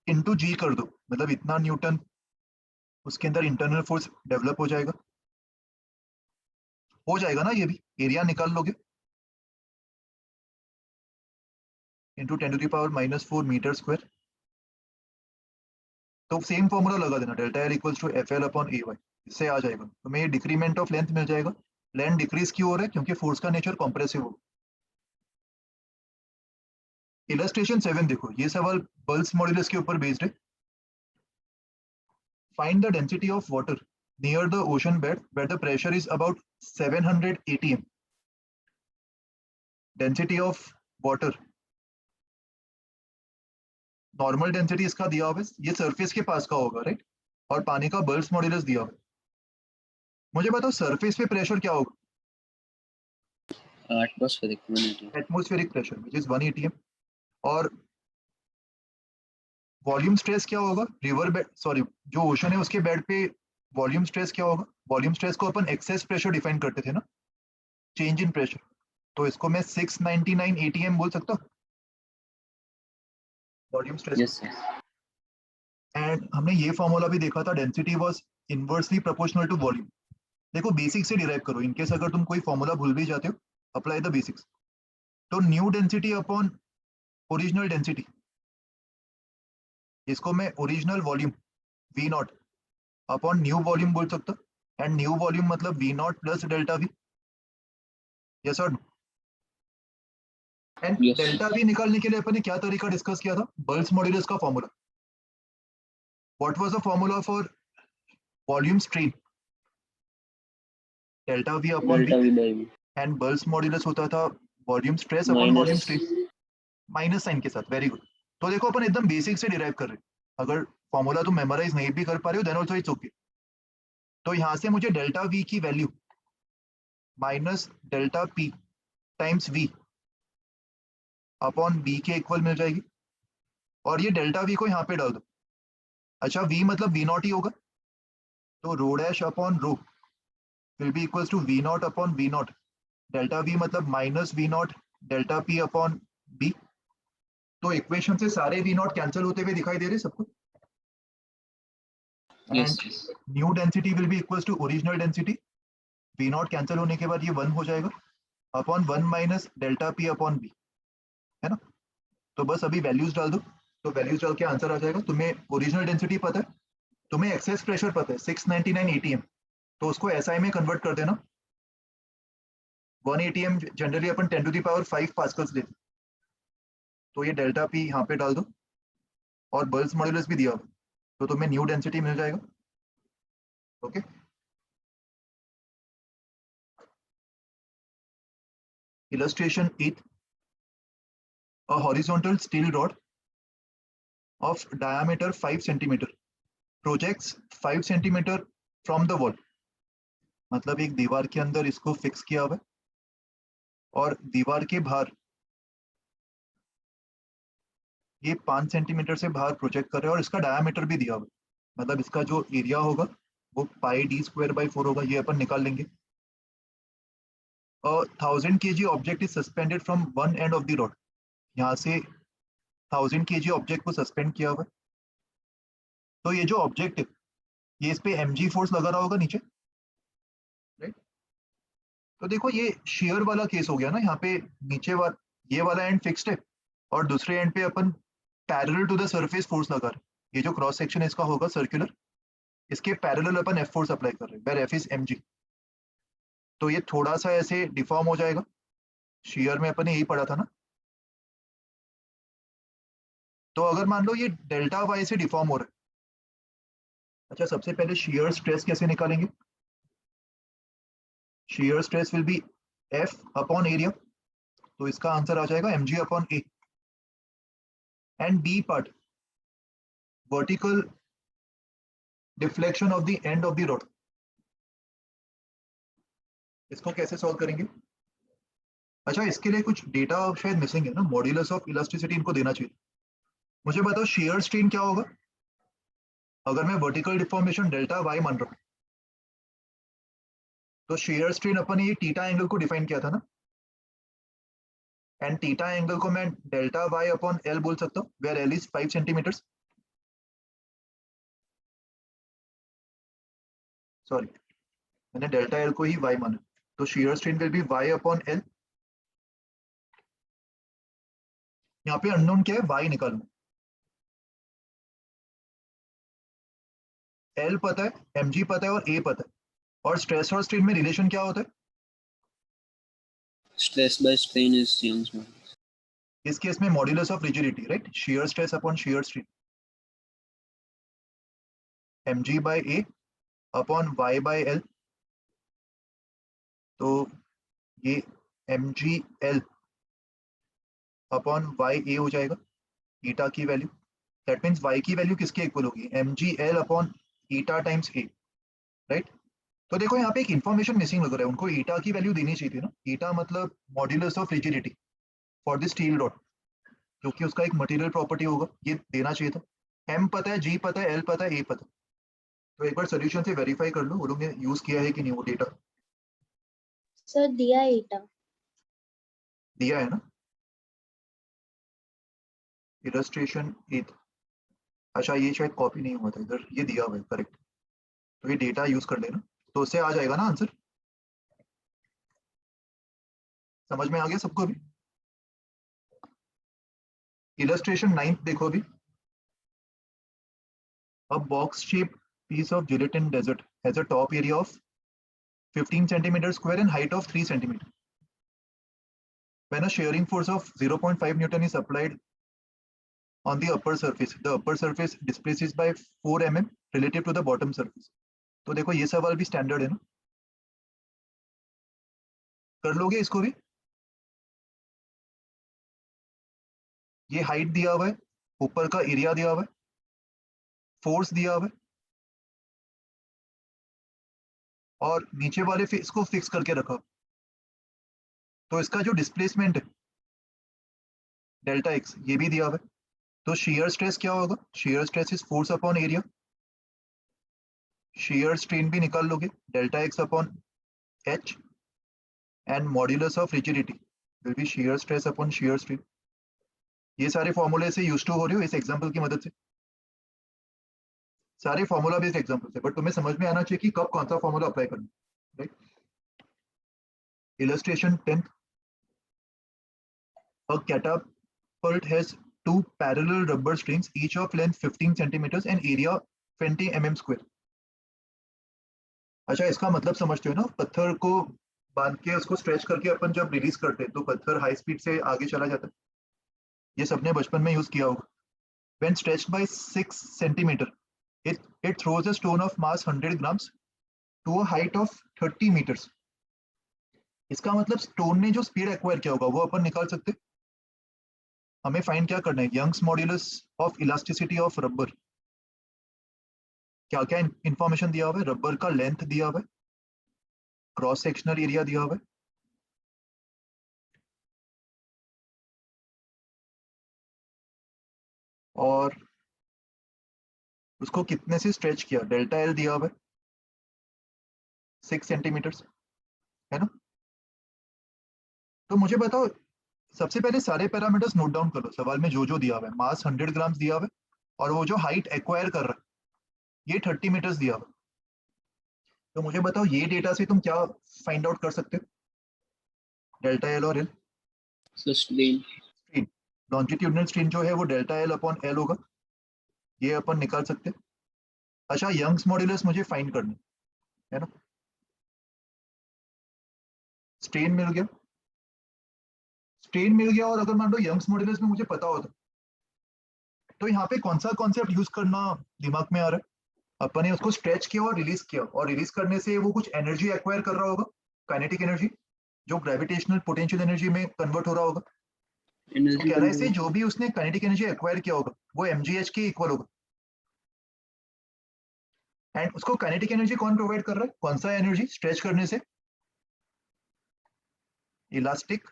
into G कर दो, मतलब इतना न्यूटन उसके अंदर इंटरनल फोर्स डेवलप हो जाएगा ना, ये भी एरिया निकाल लोगे, into 10 to the power -4 metre square. तो सेम फॉर्मूला लगा देना, delta L equals to F L upon A Y, इससे आ जाएगा। तो मैं ये डिक्रीमेंट ऑफ लेंथ मिल जाएगा। लेंथ डिक्रीज क्यों हो रहा है? क्योंकि फोर्स का नेचर कॉम्प्रेसिव हो। इलस्ट्रेशन 7 देखो, ये सवाल बल्स मॉड्यूलस के ऊपर बेस्ड है। Find the density of water near the ocean bed where the pressure is about 700 atm। Density of water, normal density इसका दिया हुआ है, ये सरफेस के पास का होगा, राइट? और पानी का बल्स मॉड्यूलस दिया हुआ है। मुझे बताओ सरफेस पे प्रेशर क्या होगा? Atmospheric pressure which is 1 atm। और वॉल्यूम स्ट्रेस क्या होगा? रिवर बेड, सॉरी, जो ओशन है उसके बेड पे वॉल्यूम स्ट्रेस क्या होगा? वॉल्यूम स्ट्रेस को अपन एक्सेस प्रेशर डिफाइन करते थे ना, चेंज इन प्रेशर। तो इसको मैं 699 atm बोल सकता हूँ volume stress. Yes sir. And हमने ये फॉर्मूला भी देखा था, density was inversely proportional to volume. देखो बेसिक से डिराइव करो, इनकेस अगर तुम कोई फॉर्मूला भूल भी जाते हो, अप्लाई द बेसिक्स। तो new density upon original density, इसको मैं original volume V naught upon new volume बोल सकता हूँ। एंड न्यू वॉल्यूम मतलब V naught plus delta V. Yes और no? And Yes. Delta we निकालने के लिए अपन ने क्या तरीका डिस्कस किया था? बल्स मॉड्यूलस का formula. What was the formula for volume strain? Delta V upon V. And bulk's modulus होता था volume stress upon volume strain, minus sign के साथ। Very good. तो देखो अपन एकदम बेसिक से डिराइव कर रहे हैं। अगर फॉर्मूला तुम मेमोराइज नहीं भी कर पा रहे हो देन ऑल्सो इट्स ओके। तो यहाँ से मुझे डेल्टा वी की value minus delta P times V upon B के इक्वल मिल जाएगी। और ये डेल्टा वी को यहाँ पे डाल दो। अच्छा, वी मतलब वी नॉट ही होगा, तो rho dash upon rho will be equals to V naught upon V naught. Delta V मतलब minus V naught delta P upon B. तो इक्वेशन से सारे वी नॉट कैंसिल होते हुए दिखाई दे रहे सबको। Yes. And new density will be equals to original density. V naught cancel होने के बाद ये 1 हो जाएगा upon 1 minus delta P upon B, है ना? तो बस अभी वैल्यूज डाल दो, तो वैल्यूज डाल के आंसर आ जाएगा। तुम्हें ओरिजिनल डेंसिटी पता है, तुम्हें एक्सेस प्रेशर पता है 699 atm, तो उसको एसआई में कन्वर्ट कर देना। 1 atm जनरली अपन 10 टू द पावर 5 पास्कल्स लेते, तो ये डेल्टा पी यहाँ पे डाल दो और बल्स मॉड्यूलस भी दिया हुआ, तो तुम्हें न्यू डेंसिटी मिल जाएगा। Okay, illustration 8, a horizontal steel rod of diameter 5 centimeter projects 5 centimeter from the wall। मतलब एक दीवार के अंदर इसको फिक्स किया हुआ है और दीवार के बाहर ये 5 सेंटीमीटर से बाहर प्रोजेक्ट कर रहा है, और इसका डायमीटर भी दिया हुआ है। मतलब इसका जो एरिया होगा वो पाई डी स्क्वायर बाई 4 होगा, ये अपन निकाल लेंगे। 1000 kg object is suspended from one and of the rod. यहाँ से 1000 kg ऑब्जेक्ट को सस्पेंड किया हुआ है। तो ये जो ऑब्जेक्ट है ये इस पे mg फोर्स लगा रहा होगा नीचे, राइट? तो देखो ये शेयर वाला केस हो गया ना, यहाँ पे नीचे ये वाला एंड फिक्स्ड है और दूसरे एंड पे अपन parallel to the surface force लगा रहे हैं। ये जो क्रॉस सेक्शन इसका होगा सर्कुलर, इसके पैरेलल अपन एफ फोर्स अप्लाई कर रहे हैं, वेयर एफ इज mg। तो ये थोड़ा सा ऐसे डिफॉर्म हो जाएगा, शेयर में अपन ने यही पढ़ा था ना। तो अगर मान लो ये डेल्टा वाई से डिफॉर्म हो रहा है, अच्छा सबसे पहले शेयर स्ट्रेस कैसे निकालेंगे? Shear stress will be F upon area, तो इसका आंसर आ जाएगा mg upon A. And B part, vertical deflection of the end of the rod, इसको कैसे सॉल्व करेंगे? अच्छा इसके लिए कुछ डेटा शायद मिसिंग है ना, मॉड्यूलस ऑफ इलास्टिसिटी इनको देना चाहिए। मुझे बताओ शेयर स्ट्रेन क्या होगा अगर मैं वर्टिकल डिफॉर्मेशन डेल्टा वाई मान रहा हूं? तो शेयर स्ट्रेन अपन ने ये थीटा एंगल को डिफाइन किया था ना, एंड थीटा एंगल को मैं डेल्टा वाई अपॉन एल बोल सकता हूँ, where L is 5 centimetre. Sorry, मैंने डेल्टा एल को ही वाई माना, तो shear strain will be Y upon L. यहाँ पे अननोन क्या है, वाई निकालना। एल पता है, mg पता है और a पता है, और स्ट्रेस और स्ट्रेन में रिलेशन क्या होता है? Stress by strain is Young's modulus. इस केस में modulus of rigidity, right, shear stress upon shear strain, mg by a upon y by l। तो ये mg l upon y a हो जाएगा, ईटा की वैल्यू। दैट मीन्स y की value किसके equal होगी? mg l upon eta times a, right. तो देखो यहाँ पे एक इंफॉर्मेशन मिसिंग लग रहा है, उनको ईटा की वैल्यू देनी चाहिए थी ना। ईटा मतलब modulus of rigidity for the steel rod, जो कि उसका एक मटेरियल प्रॉपर्टी होगा, ये देना चाहिए था। m पता है, g पता है, l पता है, a पता है। तो एक बार सोल्यूशन से वेरीफाई कर लो वो लोग ने यूज किया है कि नहीं वो डेटा। सर दिया है ईटा। दिया है ना, इलस्ट्रेशन 8। अच्छा ये शायद कॉपी नहीं हुआ था इधर, ये दिया हुआ है करेक्ट, तो ये डेटा यूज कर लेना, तो उससे आ जाएगा ना आंसर। समझ में आ गया सबको भी? इलस्ट्रेशन 9 देखो अभी। A box shaped piece of gelatin desert has a top area of 15 centimeter square and height of 3 centimeter. When a shearing force of 0.5 Newton is applied on the upper surface displaces by 4 mm relative to the bottom surface. तो देखो ये सवाल भी standard है ना, कर लोगे इसको भी? ये हाइट दिया हुआ है, ऊपर का एरिया दिया हुआ है, फोर्स दिया हुआ है, और नीचे वाले फेस को फिक्स करके रखा। तो इसका जो डिस्प्लेसमेंट है डेल्टा एक्स, ये भी दिया हुआ है। तो शेयर स्ट्रेस क्या होगा? Shear stress is force upon area. Shear strain भी निकाल लोगे, delta x upon H, and modulus of rigidity will be share stress upon shear strain. ये सारे फॉर्मूले से यूज टू हो रहे हो इस एग्जांपल की मदद से, सारे फॉर्मूला बेस्ड एग्जांपल से, बट तुम्हें समझ में आना चाहिए कि कब कौन सा फॉर्मूला अप्लाई करना, right. Illustration 10, a catapult has two parallel rubber strings each of length 15 centimeters and area 20 mm square। अच्छा इसका मतलब समझते हो ना, पत्थर को बांध के उसको स्ट्रेच करके अपन जब रिलीज करते हैं तो पत्थर हाई स्पीड से आगे चला जाता है, ये सबने बचपन में यूज किया होगा। When stretched by 6 centimeter, it throws a stone of mass 100 grams to a height of 30 meters। इसका मतलब स्टोन ने जो स्पीड एक्वायर किया होगा वो अपन निकाल सकते। हमें फाइंड क्या करना है? Young's modulus of elasticity of rubber. क्या क्या इंफॉर्मेशन दिया हुआ है? रबर का लेंथ दिया हुआ है, क्रॉस सेक्शनल एरिया दिया हुआ है, और उसको कितने से स्ट्रेच किया, डेल्टा एल दिया हुआ है 6 सेंटीमीटर, है ना। तो मुझे बताओ सबसे पहले सारे पैरामीटर्स नोट डाउन करो, सवाल में जो दिया हुआ है। मास 100 ग्राम्स दिया हुआ है, और वो जो हाइट एक्वायर कर रहा है ये 30 मीटर्स दिया हुआ है। तो मुझे बताओ ये डेटा से तुम क्या फाइंड आउट कर सकते हो? डेल्टा एल और L So strain. Longitudinal strain जो है वो डेल्टा एल अपॉन एल होगा, ये अपन निकाल सकते हैं। अच्छा, यंग्स मॉड्यूलस मुझे फाइंड करना है ना। स्ट्रेन मिल गया, स्ट्रेन मिल गया, और अगर मान लो यंग्स मॉड्यूलस में मुझे पता होता, तो यहाँ पे कौन सा कॉन्सेप्ट यूज करना दिमाग में आ रहा है। अपन ने उसको स्ट्रेच किया और रिलीज किया, और रिलीज करने से वो कुछ एनर्जी एक्वायर कर रहा होगा, काइनेटिक एनर्जी, जो ग्रेविटेशनल पोटेंशियल एनर्जी में कन्वर्ट हो रहा होगा। तो एनर्जी कहना है से जो भी उसने काइनेटिक एनर्जी एक्वायर किया होगा वो mgh के इक्वल होगा। एंड उसको काइनेटिक एनर्जी कौन प्रोवाइड कर रहा है, कौन सा एनर्जी स्ट्रेच करने से, इलास्टिक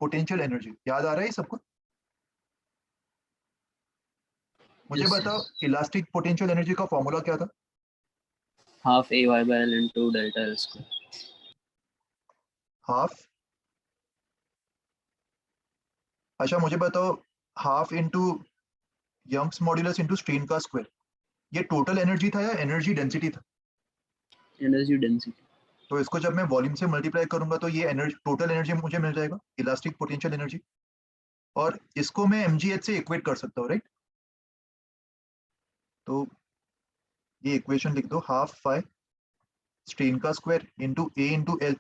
पोटेंशियल एनर्जी। याद आ रहा है ये सबको? मुझे Yes, बताओ इलास्टिक पोटेंशियल एनर्जी का फॉर्मूला क्या था? half AY by L into delta L square. Half, अच्छा मुझे बताओ half into Young's modulus into strain का स्क्वायर, ये टोटल एनर्जी था या एनर्जी डेंसिटी था? Energy density. तो इसको जब मैं वॉल्यूम से मल्टीप्लाई करूंगा तो ये एनर्जी, टोटल एनर्जी मुझे मिल जाएगा, इलास्टिक पोटेंशियल एनर्जी, और इसको मैं mgh से इक्वेट कर सकता हूँ, राइट। तो ये इक्वेशन लिख दो, हाफ फाई स्ट्रेन का square into A into L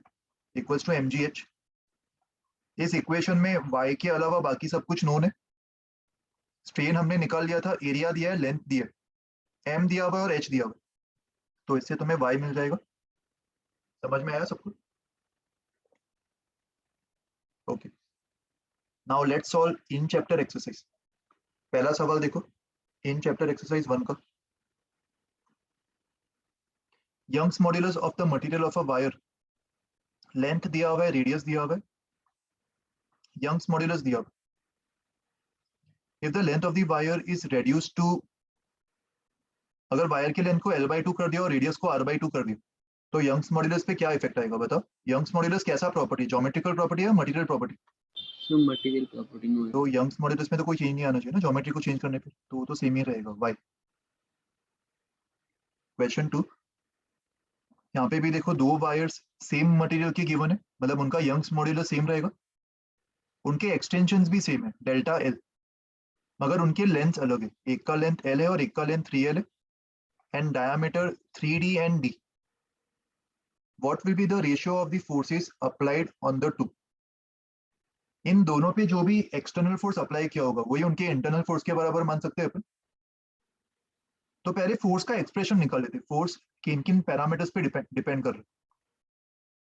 equals to mgh। इस इक्वेशन में y के अलावा बाकी सब कुछ नोन है। स्ट्रेन हमने निकाल लिया था, एरिया दिया है, लेंथ दिया है, m दिया हुआ है और h दिया हुआ है, तो इससे तुम्हें y मिल जाएगा। समझ में आया सबको? Okay, now let's solve in chapter exercise. पहला सवाल देखो, इन चैप्टर एक्सरसाइज 1 का। Young's modulus of the material of a wire, length दिया हुआ है, रेडियस दिया हुआ है, यंग्स मॉड्यूलस दिया हुआ है। If the length of the wire is reduced to, अगर वायर की लेंथ को l/2 कर दिया और रेडियस को r/2 कर दिया, तो यंग्स मॉड्यूलस पे क्या इफेक्ट आएगा बताओ? यंग्स मॉड्यूलस कैसा प्रॉपर्टी, ज्योमेट्रिकल प्रॉपर्टी या material property? So material property no. तो यंग्स मॉड्यूलस में तो कोई चेंज नहीं आना चाहिए ना ज्योमेट्री को चेंज करने पे, तो वो तो सेम ही रहेगा y। क्वेश्चन 2, यहाँ पे भी देखो दो वायर्स सेम मटेरियल की गिवन है, मतलब उनका यंग्स मॉड्यूलस सेम रहेगा, उनके एक्सटेंशंस भी सेम है डेल्टा एल, मगर उनके लेंथ अलग है, एक का लेंथ l है और एक का लेंथ 3l है, and diameter 3d and d। What will be the ratio of the forces applied on the two? इन दोनों पे जो भी एक्सटर्नल फोर्स अप्लाई किया होगा वही उनके इंटरनल फोर्स के बराबर मान सकते हैं अपन। तो पहले फोर्स का एक्सप्रेशन निकाल लेते, फोर्स किन किन पैरामीटर्स पे डिपेंड कर रहा है।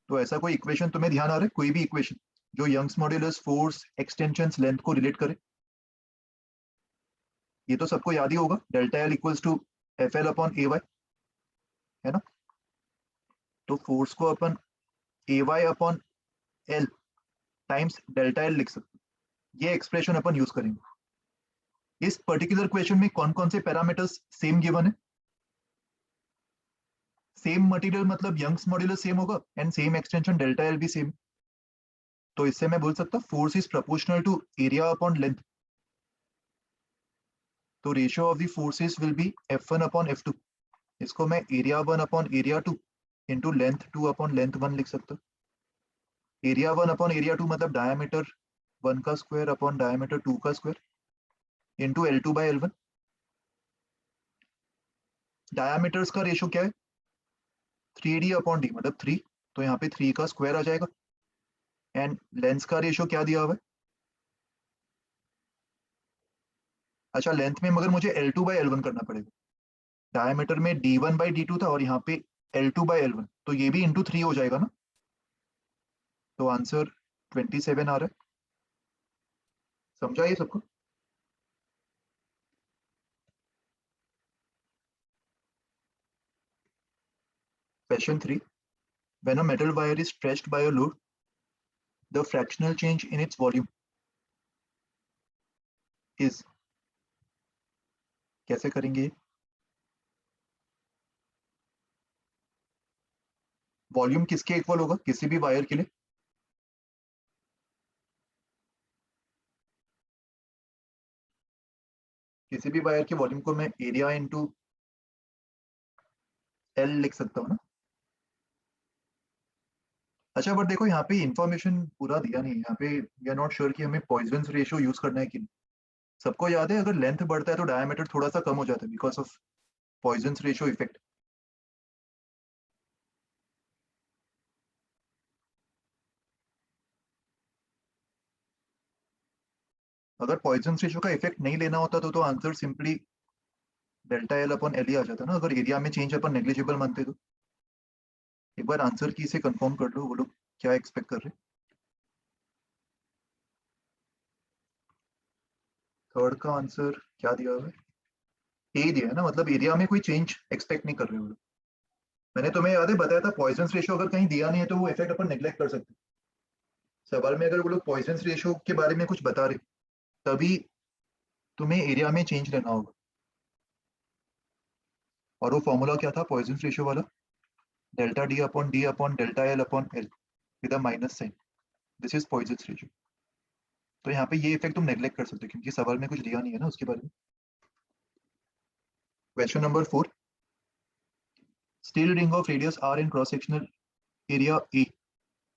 तो ऐसा कोई इक्वेशन तुम्हें ध्यान आ रहा है, कोई भी इक्वेशन जो Young's modulus, force, extensions, length को रिलेट करे? ये तो सबको याद ही होगा, delta L equals to F L upon A Y, है ना। तो फोर्स को अपन A Y upon L times delta L लिख सकते हैं, ये एक्सप्रेशन अपन यूज करेंगे। इस पर्टिकुलर क्वेश्चन में कौन कौन से पैरामीटर्स सेम गिवन है? सेम मटेरियल मतलब यंग्स मॉड्यूलस सेम होगा and same extension delta L भी सेम। तो इससे मैं बोल सकता हूँ force is proportional to area upon length. तो ratio of the forces will be f1 upon f2। इसको मैं area 1 upon area 2 into length 2 upon length 1 लिख सकता हूँ। एरिया 1 अपॉन एरिया 2 मतलब डायमीटर 1 का स्क्वायर अपॉन डायमीटर 2 का square into L2 by L1। Diameters का रेशियो क्या है? 3d अपॉन d मतलब 3, तो यहाँ पे 3 का स्क्वायर आ जाएगा। एंड लेंथ का रेशियो क्या दिया हुआ है? अच्छा, लेंथ में मगर मुझे L2 बाई L1 करना पड़ेगा। डायमीटर में D1 बाई D2 था और यहाँ पे L2 बाई L1, तो ये भी इंटू 3 हो जाएगा ना। तो आंसर 27 आ रहा है। समझा ये सबको? Question 3. When a metal wire is stretched by a load, the fractional change in its volume is, कैसे करेंगे? वॉल्यूम किसके इक्वल होगा किसी भी वायर के लिए? किसी भी वायर के वॉल्यूम को मैं एरिया इंटू एल लिख सकता हूँ ना। अच्छा बट देखो यहाँ पे इंफॉर्मेशन पूरा दिया नहीं है, यहाँ पे वी आर नॉट श्योर कि हमें पॉइजन रेशियो यूज करना है कि नहीं। सबको याद है अगर लेंथ बढ़ता है तो डायमीटर थोड़ा सा कम हो जाता है because of Poisson ratio effect. अगर पॉइजन रेशियो का इफेक्ट नहीं लेना होता तो answer simply delta L upon L ही आ जाता ना, अगर एरिया में चेंज अपन नेग्लिजिबल मानते तो। एक बार आंसर की से कंफर्म कर लो वो लोग क्या एक्सपेक्ट कर रहे हैं। थर्ड का आंसर क्या दिया हुआ है, ए दिया है ना, मतलब एरिया में कोई चेंज एक्सपेक्ट नहीं कर रहे वो लोग। मैंने तुम्हें याद है बताया था पॉइजन रेशियो अगर कहीं दिया नहीं है तो वो इफेक्ट अपन नेग्लेक्ट कर सकते हैं। सवाल में अगर वो लोग पॉइजन रेशियो के बारे में कुछ बता रहे तभी तुम्हें एरिया में चेंज लेना होगा। और वो फॉर्मूला क्या था पॉइजन रेशियो वाला, delta D upon delta L upon L with a minus sign, this is Poisson ratio. तो यहाँ पे ये इफेक्ट तुम नेग्लेक्ट कर सकते हो क्योंकि सवाल में कुछ दिया नहीं है ना उसके बारे में। Question number 4, steel ring of radius r in cross sectional area A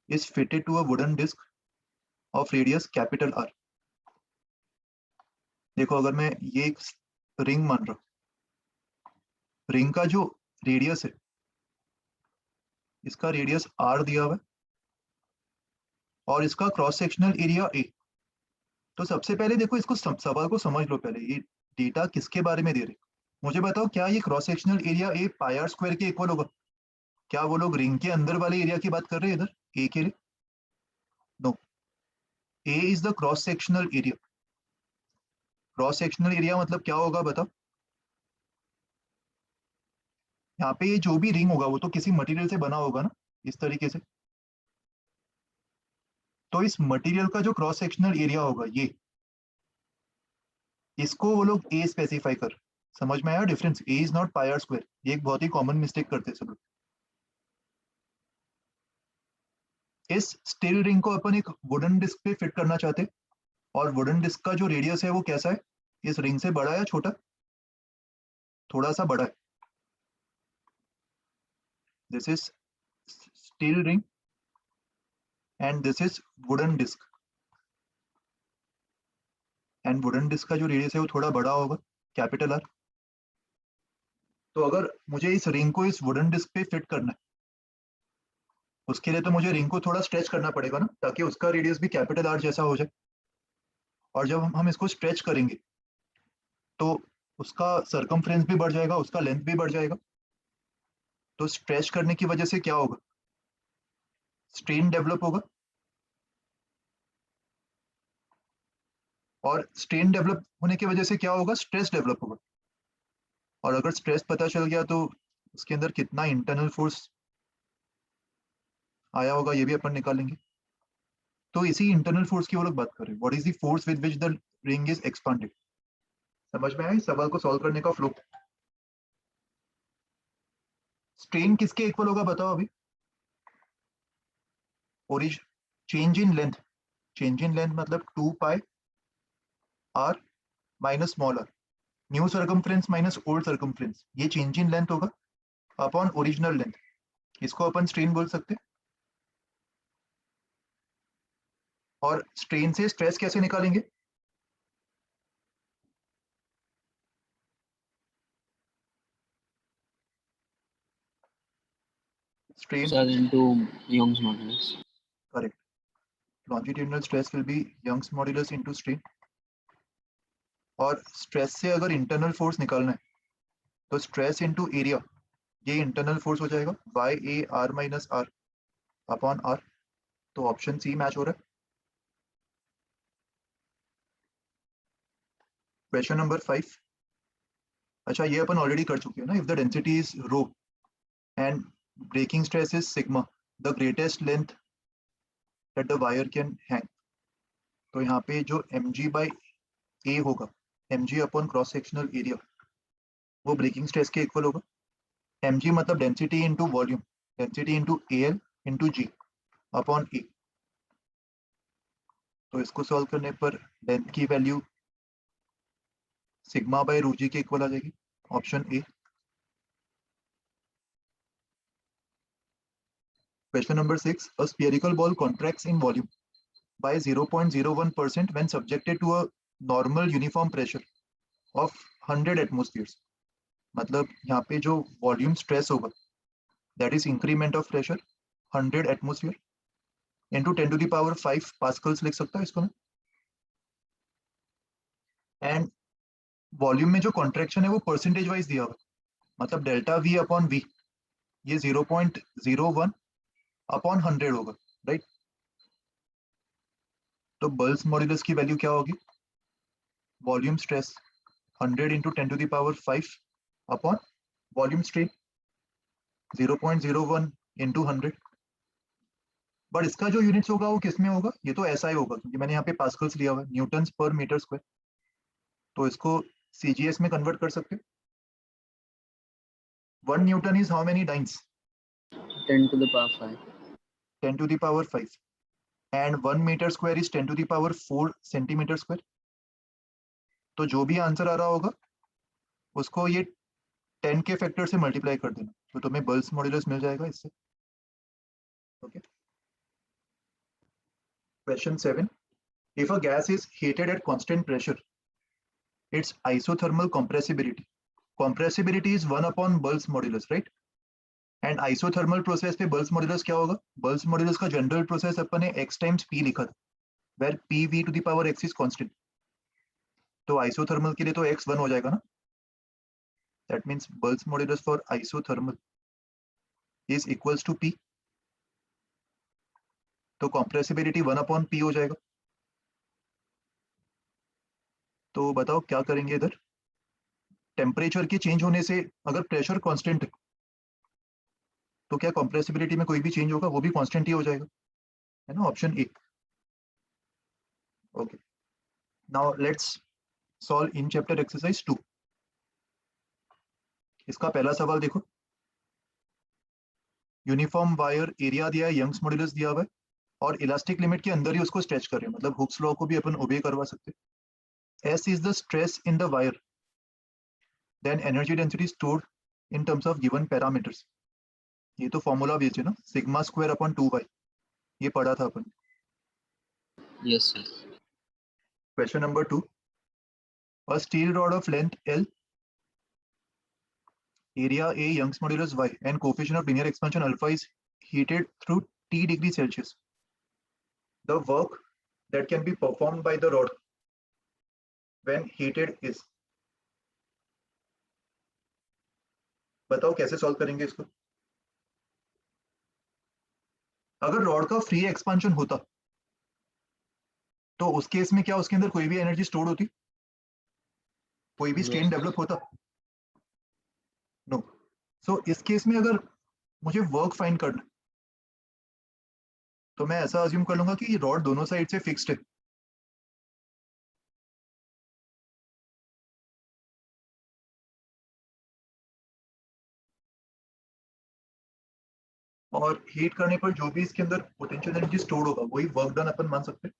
is fitted to a wooden disc of radius capital R। देखो अगर मैं ये एक रिंग मान रहा हूं, रिंग का जो रेडियस है इसका रेडियस r दिया हुआ है और इसका क्रॉस सेक्शनल एरिया A। तो सबसे पहले देखो इसको सवाल को समझ लो, पहले ये डेटा किसके बारे में दे रहे। मुझे बताओ क्या ये cross sectional area A pi r square के इक्वल होगा? क्या वो लोग रिंग के अंदर वाले एरिया की बात कर रहे हैं इधर A के लिए? No, A is the cross sectional area. Cross sectional area मतलब क्या होगा बताओ? यहाँ पे ये जो भी रिंग होगा वो तो किसी मटेरियल से बना होगा ना, इस तरीके से। तो इस मटेरियल का जो क्रॉस सेक्शनल एरिया होगा ये, इसको वो लोग ए स्पेसिफाई कर। समझ में आया difference? A is not pi R square, ये एक बहुत ही कॉमन मिस्टेक करते हैं सब लोग। इस स्टील रिंग को अपन एक वुडन डिस्क पे फिट करना चाहते हैं और वुडन डिस्क का जो रेडियस है वो कैसा है, इस रिंग से बड़ा या छोटा? थोड़ा सा बड़ा है। This is steel ring and this is wooden disc, and wooden disc का जो रेडियस है वो थोड़ा बड़ा होगा, कैपिटल आर। तो अगर मुझे इस रिंग को इस वुडन डिस्क पे फिट करना है उसके लिए तो मुझे रिंग को थोड़ा स्ट्रेच करना पड़ेगा ना, ताकि उसका रेडियस भी कैपिटल आर जैसा हो जाए। और जब हम इसको स्ट्रेच करेंगे तो उसका सरकमफ्रेंस भी बढ़ जाएगा, उसका लेंथ भी बढ़ जाएगा। तो स्ट्रेच करने की वजह से क्या होगा, स्ट्रेन डेवलप होगा, और स्ट्रेन डेवलप होने की वजह से क्या होगा, स्ट्रेस डेवलप होगा। और अगर स्ट्रेस पता चल गया तो उसके अंदर कितना इंटरनल फोर्स आया होगा ये भी अपन निकालेंगे। तो इसी इंटरनल फोर्स की वो लोग बात कर रहे हैं, what is the force with which the ring is expanded. समझ में आया इस सवाल को सॉल्व करने का फ्लो? स्ट्रेन किसके इक्वल होगा बताओ अभी? ओरिज change in length, change in length मतलब 2 pi R minus small R, new circumference minus old circumference, ये चेंज इन लेंथ होगा अपॉन ओरिजिनल लेंथ। इसको अपन स्ट्रेन बोल सकते हैं। और स्ट्रेन से स्ट्रेस कैसे निकालेंगे? Strain, Sir, into Young's modulus. Correct, longitudinal stress will be Young's modulus into strain. और स्ट्रेस से अगर इंटरनल फोर्स निकालना है तो स्ट्रेस इनटू एरिया, ये इंटरनल फोर्स हो जाएगा Y A R minus R upon R. तो ऑप्शन सी मैच हो रहा है। क्वेश्चन नंबर 5, अच्छा ये अपन ऑलरेडी कर चुके हैं ना, if the density is rho and breaking stress is sigma, the greatest length that the wire can hang. तो यहाँ पे जो एम जी बाई ए होगा, M G upon cross sectional area, वो ब्रेकिंग स्ट्रेस के इक्वल होगा। M G मतलब density into volume, density into A L into G upon A. तो इसको सॉल्व करने पर लेंथ की वैल्यू सिग्मा बाय रू जी के इक्वल आ जाएगी, option A. Question number 6. A spherical ball contracts in volume by 0.01% when subjected to a normal uniform pressure of 100 atmospheres. मतलब यहाँ पे जो वॉल्यूम स्ट्रेस होगा that is increment of pressure 100 atmosphere into 10 to the power 5 pascals लिख सकता है इसको मैं। एंड वॉल्यूम में जो कॉन्ट्रैक्शन है वो परसेंटेज वाइज दिया हुआ, मतलब डेल्टा वी अपॉन वी ये 0.01 अपॉन 100 होगा, राइट। तो बल्स मॉड्यूलस की वैल्यू क्या होगी, volume stress 100 into 10 to the power 5 upon volume strain 0.01 into 100। But इसका जो यूनिट्स होगा वो किस में होगा, ये तो ऐसा ही होगा क्योंकि मैंने यहाँ पे पास्कल्स लिया हुआ है, न्यूटन्स पर मीटर स्क्वायर, तो इसको सीजीएस में कन्वर्ट कर सकते हैं। 1 Newton is how many dance, 10 to the power 5. 10 to the power 5 and 1 meter square is 10 to the power 4 centimeter square। तो जो भी आंसर आ रहा होगा उसको ये 10 के फैक्टर से मल्टीप्लाई कर देना, तो तुम्हें बल्स मॉड्यूलस मिल जाएगा इससे। Okay. Question 7. If a gas is heated at constant pressure, its isothermal compressibility. Compressibility is 1 upon Bull's modulus, right? And isothermal process पे Bull's modulus क्या होगा? Bull's modulus का general process अपन ने x times p लिखा था, where pv to the power x is constant. तो isothermal के लिए तो x 1 हो जाएगा ना? That means Bull's modulus for isothermal is equals to p. तो compressibility 1 upon p हो जाएगा। तो बताओ क्या करेंगे इधर, टेम्परेचर के चेंज होने से अगर प्रेशर कांस्टेंट है तो क्या कंप्रेसिबिलिटी में कोई भी चेंज होगा, वो भी कांस्टेंट ही हो जाएगा, है ना, option A. Okay, now let's solve in chapter exercise 2। इसका पहला सवाल देखो, यूनिफॉर्म वायर एरिया दिया है, यंग्स मॉड्यूलस दिया हुआ है और इलास्टिक लिमिट के अंदर ही उसको स्ट्रेच कर रहे हैं, मतलब हुक्स लॉ को भी अपन ओबे करवा सकते हैं। S is the stress in the wire, then energy density stored in terms of given parameters। ये तो फॉर्मूला भी है ना, सिग्मा स्क्वायर अपॉन 2y, ये पढ़ा था अपन। Yes, sir. Question number 2. A steel rod of length L, area A, Young's modulus y, and coefficient of linear expansion alpha is heated through T degrees Celsius. The work that can be performed by the rod when heated is। बताओ कैसे solve करेंगे इसको। अगर rod का free expansion होता तो उस case में क्या उसके अंदर कोई भी एनर्जी स्टोर होती, कोई भी स्ट्रेन डेवलप होता, नो। सो इस केस में अगर मुझे वर्क फाइंड करना तो मैं ऐसा अज्यूम कर लूंगा कि रॉड दोनों साइड से फिक्स्ड है, और हीट करने पर जो भी इसके अंदर पोटेंशियल एनर्जी स्टोर होगा वही वर्क डन अपन मान सकते हैं।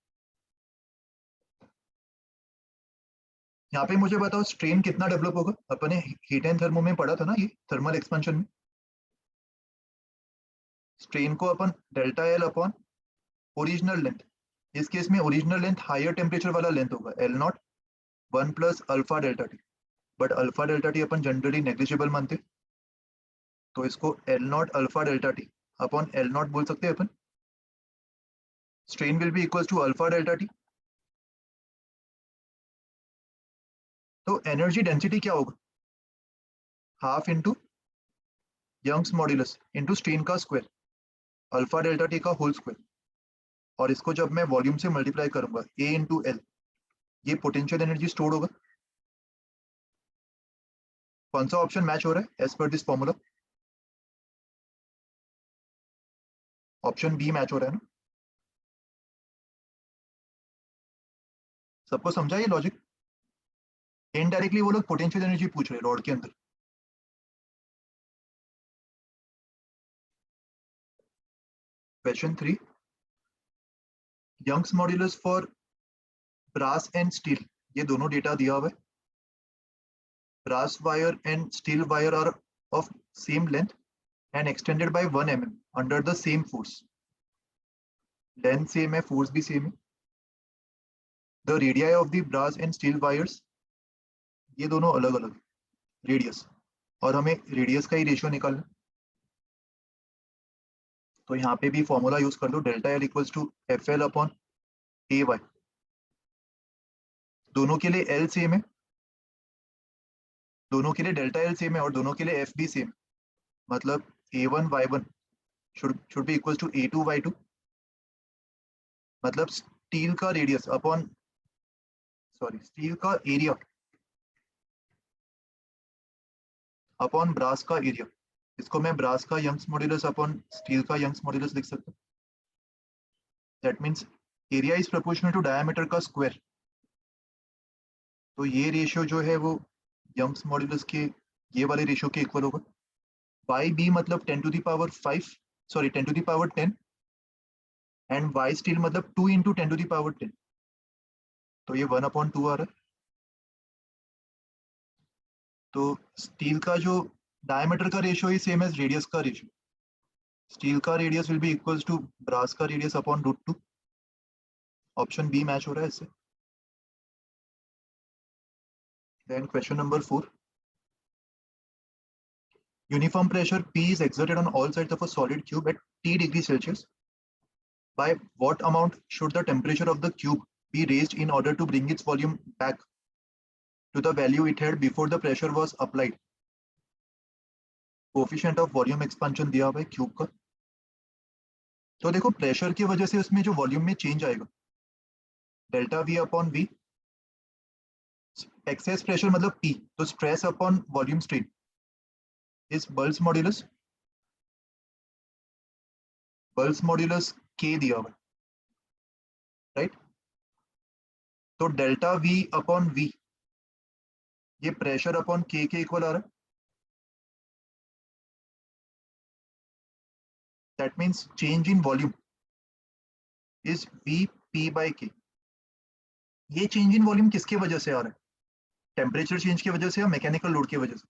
यहाँ पे मुझे बताओ स्ट्रेन कितना डेवलप होगा, अपन ने हीट एंड थर्मो में पढ़ा था ना, ये थर्मल एक्सपेंशन में स्ट्रेन को अपन delta L upon original length, इस केस में ओरिजिनल लेंथ हायर टेम्परेचर वाला लेंथ होगा L naught 1 plus alpha delta T, but alpha delta T अपन जनरली नेग्लिजिबल मानते, तो इसको L naught alpha delta T upon L naught बोल सकते हैं अपन। Strain will be equal to alpha delta T. तो एनर्जी डेंसिटी क्या होगा, half into Young's modulus into strain का स्क्वायर अल्फा डेल्टा टी का होल स्क्वायर, और इसको जब मैं वॉल्यूम से मल्टीप्लाई करूंगा ए इंटू एल, ये पोटेंशियल एनर्जी स्टोर्ड होगा। कौन सा ऑप्शन मैच हो रहा है as per this formula, option B match हो रहा है ना। सबको समझा ये लॉजिक, इनडायरेक्टली वो लोग पोटेंशियल एनर्जी पूछ रहे हैं रॉड के अंदर। Question 3, Young's modulus for brass and steel, ये दोनों डेटा दिया हुआ है। Brass wire and steel wire are of same length and extended by 1 mm under the same force. Length same है, force भी same है. The radii of the brass and steel wires, ये दोनों अलग अलग रेडियस, और हमें रेडियस का ही रेशियो निकालना. तो यहाँ पे भी फॉर्मूला यूज कर दो, delta L equals to F L upon A Y. दोनों के लिए एल सेम है, दोनों के लिए डेल्टा एल सेम है, और दोनों के लिए एफ भी सेम. मतलब a1 y1 should be equals to a2 y2. मतलब स्टील का रेडियस अपॉन स्टील का एरिया अपॉन ब्रास का एरिया. इसको मैं ब्रास का यंग्स मॉड्यूलस अपॉन स्टील का यंग्स मॉड्यूलस लिख सकता हूँ. That means area is proportional to diameter का स्क्वायर. तो ये रेशियो जो है वो यंग्स मॉड्यूलस के ये वाले रेशियो के इक्वल होगा. वाई बी मतलब 10 to the power 5, 10 to the power 10, and Y steel मतलब 2 into 10 to the power 10. तो ये 1/2 आ रहा है. तो स्टील का जो डायमीटर का रेशियो ही सेम एज रेडियस का रेशियो. स्टील का radius will be equals to brass का radius upon √2. Option B match हो रहा है इससे. Then question number 4. Uniform pressure P is exerted on all sides of a solid cube at T degrees Celsius. By what amount should the temperature of the cube be raised in order to bring its volume back to the value it had before the pressure was applied? Coefficient of volume expansion दिया हुआ है cube का. तो देखो pressure की वजह से उसमें जो वॉल्यूम में चेंज आएगा, delta V upon V. Excess pressure मतलब P, तो स्ट्रेस अपॉन वॉल्यूम स्ट्रेन इस balls modulus. Balls modulus K दिया हुआ है, राइट. तो डेल्टा V अपॉन V ये प्रेशर अपॉन K के इक्वल आ रहा है. That means change in volume is Vp by K. ये चेंज इन वॉल्यूम किसके वजह से आ रहा है? टेम्परेचर चेंज की वजह से या मैकेनिकल लोड की वजह से?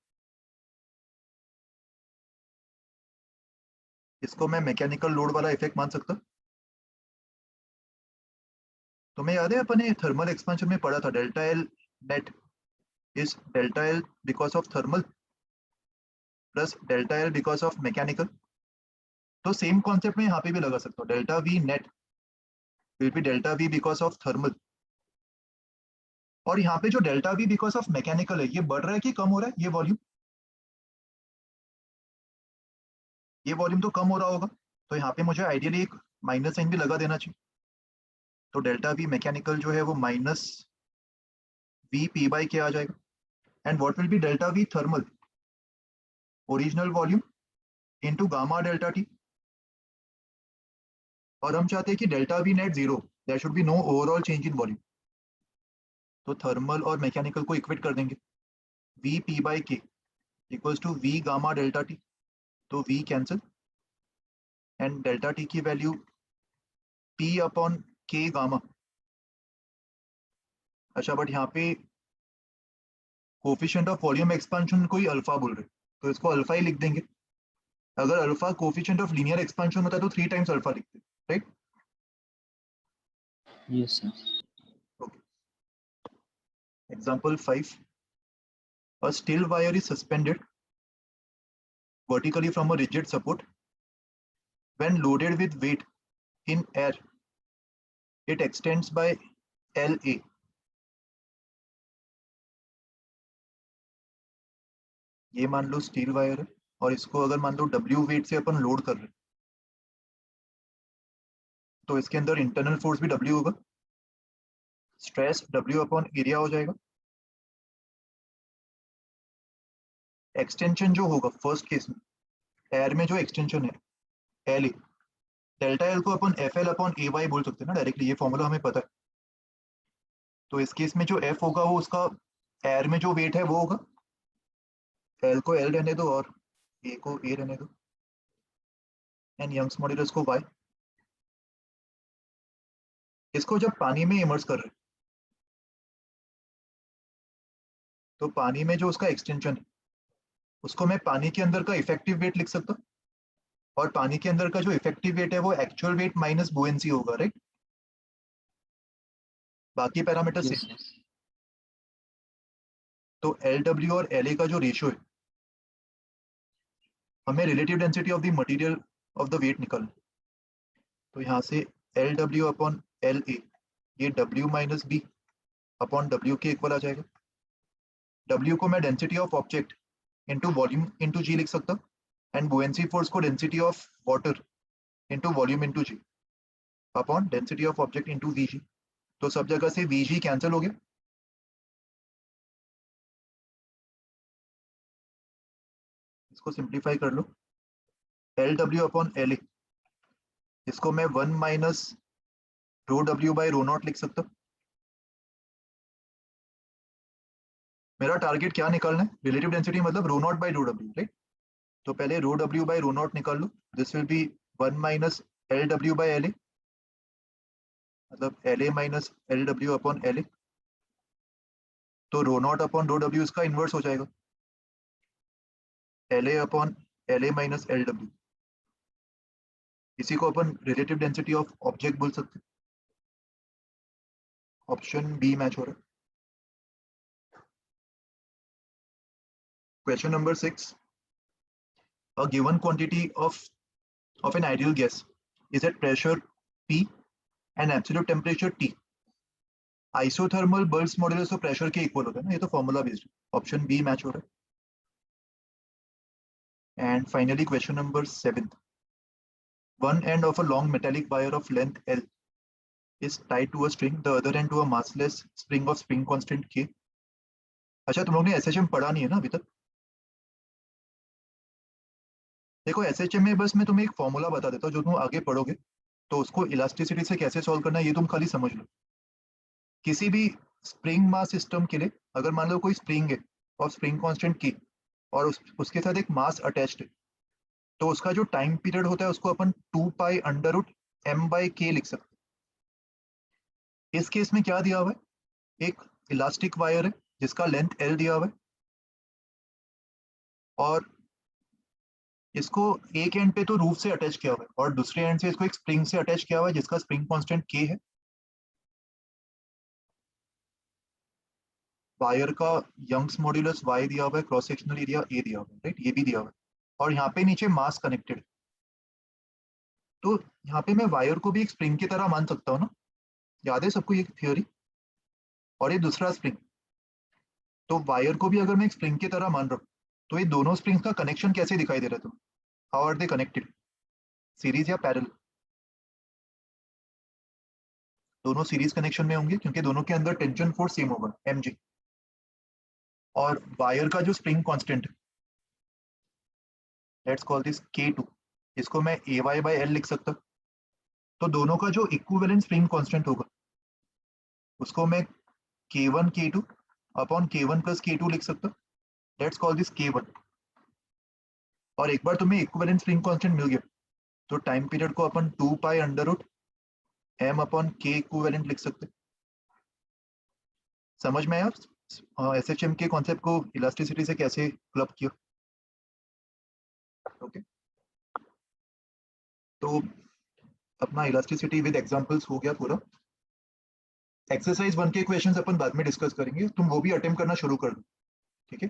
इसको मैं मैकेनिकल लोड वाला इफेक्ट मान सकता. तुम्हें याद है अपन ने थर्मल एक्सपेंशन में पढ़ा था, delta L net is delta L because of thermal plus delta L because of mechanical. तो सेम कॉन्सेप्ट में यहाँ पे भी लगा सकता हूँ. Delta V net will be delta we because of thermal, और यहाँ पे जो delta we because of mechanical है, ये बढ़ रहा है कि कम हो रहा है? ये वॉल्यूम तो कम हो रहा होगा. तो यहाँ पे मुझे आइडियली एक माइनस साइन भी लगा देना चाहिए. तो डेल्टा वी मैकेनिकल जो है वो minus we P by K आ जाएगा. And what will be delta V thermal? Original volume into gamma delta T. और हम चाहते हैं कि delta V net 0, there should be no overall change in volume. तो थर्मल और मैकेनिकल को इक्वेट कर देंगे. V P by K equals to V gamma delta T. तो V cancel, and delta T की value P upon K gamma. अच्छा, but यहाँ पे कोफिशिएंट ऑफ वॉल्यूम एक्सपेंशन को ही अल्फा बोल रहे, तो इसको अल्फा ही लिख देंगे. अगर alpha coefficient of linear expansion होता है तो 3 times अल्फा लिखते, right? Yes, sir. Okay. Example 5. A steel wire is suspended vertically from a rigid support. When loaded with weight in air, it extends by LA. ये मान लो steel wire है, और इसको अगर मान लो W वेट से अपन load कर रहे हैं, तो इसके अंदर इंटरनल फोर्स भी W होगा, स्ट्रेस W अपॉन एरिया हो जाएगा. एक्सटेंशन जो होगा फर्स्ट केस में, एयर में जो एक्सटेंशन है LA, डेल्टा एल को अपन FL अपॉन AY बोल सकते हैं ना डायरेक्टली, ये फॉर्मूला हमें पता है. तो इस केस में जो F होगा वो उसका एयर में जो वेट है वो होगा. L को L रहने दो और A को A रहने दो, एंड यंग्स मॉड्यूलस को Y. इसको जब पानी में इमर्स कर रहे हैं, तो पानी में जो उसका एक्सटेंशन है उसको मैं पानी के अंदर का इफेक्टिव वेट लिख सकता हूँ. और पानी के अंदर का जो इफेक्टिव वेट है वो एक्चुअल वेट माइनस बुएंसी होगा, राइट? बाकी पैरामीटर yes, सेम। yes. तो LW और LA का जो रेशियो है, हमें relative density of the material of the weight निकालना। तो यहाँ से LW अपॉन LA, ये W minus B upon W के इक्वल आ जाएगा। W को मैं density of object into volume into G लिख सकता हूँ, एंड बुएंसी फोर्स को density of water into volume into G upon density of object into VG। तो सब जगह से VG कैंसिल हो गया। इसको सिंप्लीफाई कर लो। LW अपॉन LA, इसको मैं 1 minus rho W by rho not लिख सकता हूँ। मेरा टारगेट क्या निकालना है? रिलेटिव डेंसिटी मतलब rho naught by rho W, right? तो पहले rho W by rho naught निकाल लो। This will be 1 minus LW by LA, मतलब LA minus LW upon LA। तो rho naught upon rho W इसका इनवर्स हो जाएगा, LA upon LA minus LW। इसी को अपन रिलेटिव डेंसिटी ऑफ ऑब्जेक्ट बोल सकते हैं। ऑप्शन बी मैच हो रहा है। Question number 6. A given quantity of an ideal gas is at pressure P and absolute temperature T. Isothermal Burst modulus तो pressure के equal होता है ना, ये तो formula based है। Option B मैच हो रहा है। And finally question number 7. One end of a long metallic wire of length L is tied to a string, the other end to a massless spring of spring constant K. अच्छा, तुम लोग ने SHM पढ़ा नहीं है ना अभी तक? देखो SHM में बस मैं तुम्हें एक फॉर्मूला बता देता हूँ, जो तुम आगे पढ़ोगे तो उसको इलास्टिसिटी से कैसे सॉल्व करना है ये तुम खाली समझ लो। किसी भी स्प्रिंग मास सिस्टम के लिए अगर मान लो कोई स्प्रिंग है और स्प्रिंग कांस्टेंट की और उसके साथ एक मास अटैच्ड है, तो उसका जो टाइम पीरियड होता है उसको अपन 2 pi under root m by K लिख सकते हैं। इस केस में क्या दिया हुआ है? एक इलास्टिक वायर है जिसका लेंथ L दिया हुआ है, और इसको एक एंड पे तो रूफ से अटैच किया हुआ है और दूसरे एंड से इसको एक स्प्रिंग से अटैच किया हुआ है जिसका स्प्रिंग कांस्टेंट K है। वायर का यंग्स मॉड्यूलस Y दिया हुआ है, क्रॉस सेक्शनल एरिया A दिया हुआ है, राइट? ये भी दिया हुआ है, और यहाँ पे नीचे मास कनेक्टेड है। तो यहाँ पे मैं वायर को भी एक स्प्रिंग की तरह मान सकता हूँ ना, याद है सबको ये थ्योरी? और ये दूसरा स्प्रिंग, तो वायर को भी अगर मैं एक स्प्रिंग की तरह मान रहा हूँ तो ये दोनों स्प्रिंग्स का कनेक्शन कैसे दिखाई दे रहा है तुम्हें? How are they connected? Series या पैरेलल? दोनों सीरीज कनेक्शन में होंगे क्योंकि दोनों के अंदर टेंशन फोर्स सेम होगा mg। और वायर का जो स्प्रिंग कांस्टेंट है, लेट्स कॉल दिस K2, इसको मैं AY बाय L लिख सकता हूँ। तो दोनों का जो इक्विवेलेंट स्प्रिंग कांस्टेंट होगा उसको मैं K1 K2 upon K1 plus K2 लिख सकता हूँ। Let's call this K1। और एक बार तुम्हें इक्विवेलेंट स्प्रिंग कांस्टेंट मिल गया तो टाइम पीरियड को अपन 2 pi under root m upon K equivalent लिख सकते हैं। समझ में आया SHM के कॉन्सेप्ट को इलास्टिसिटी से कैसे क्लब किया? ओके, तो अपना इलास्टिसिटी विद एग्जांपल्स हो गया पूरा। एक्सरसाइज 1 के क्वेश्चंस अपन बाद में डिस्कस करेंगे, तुम वो भी अटेम्प्ट करना शुरू कर दो, ठीक है?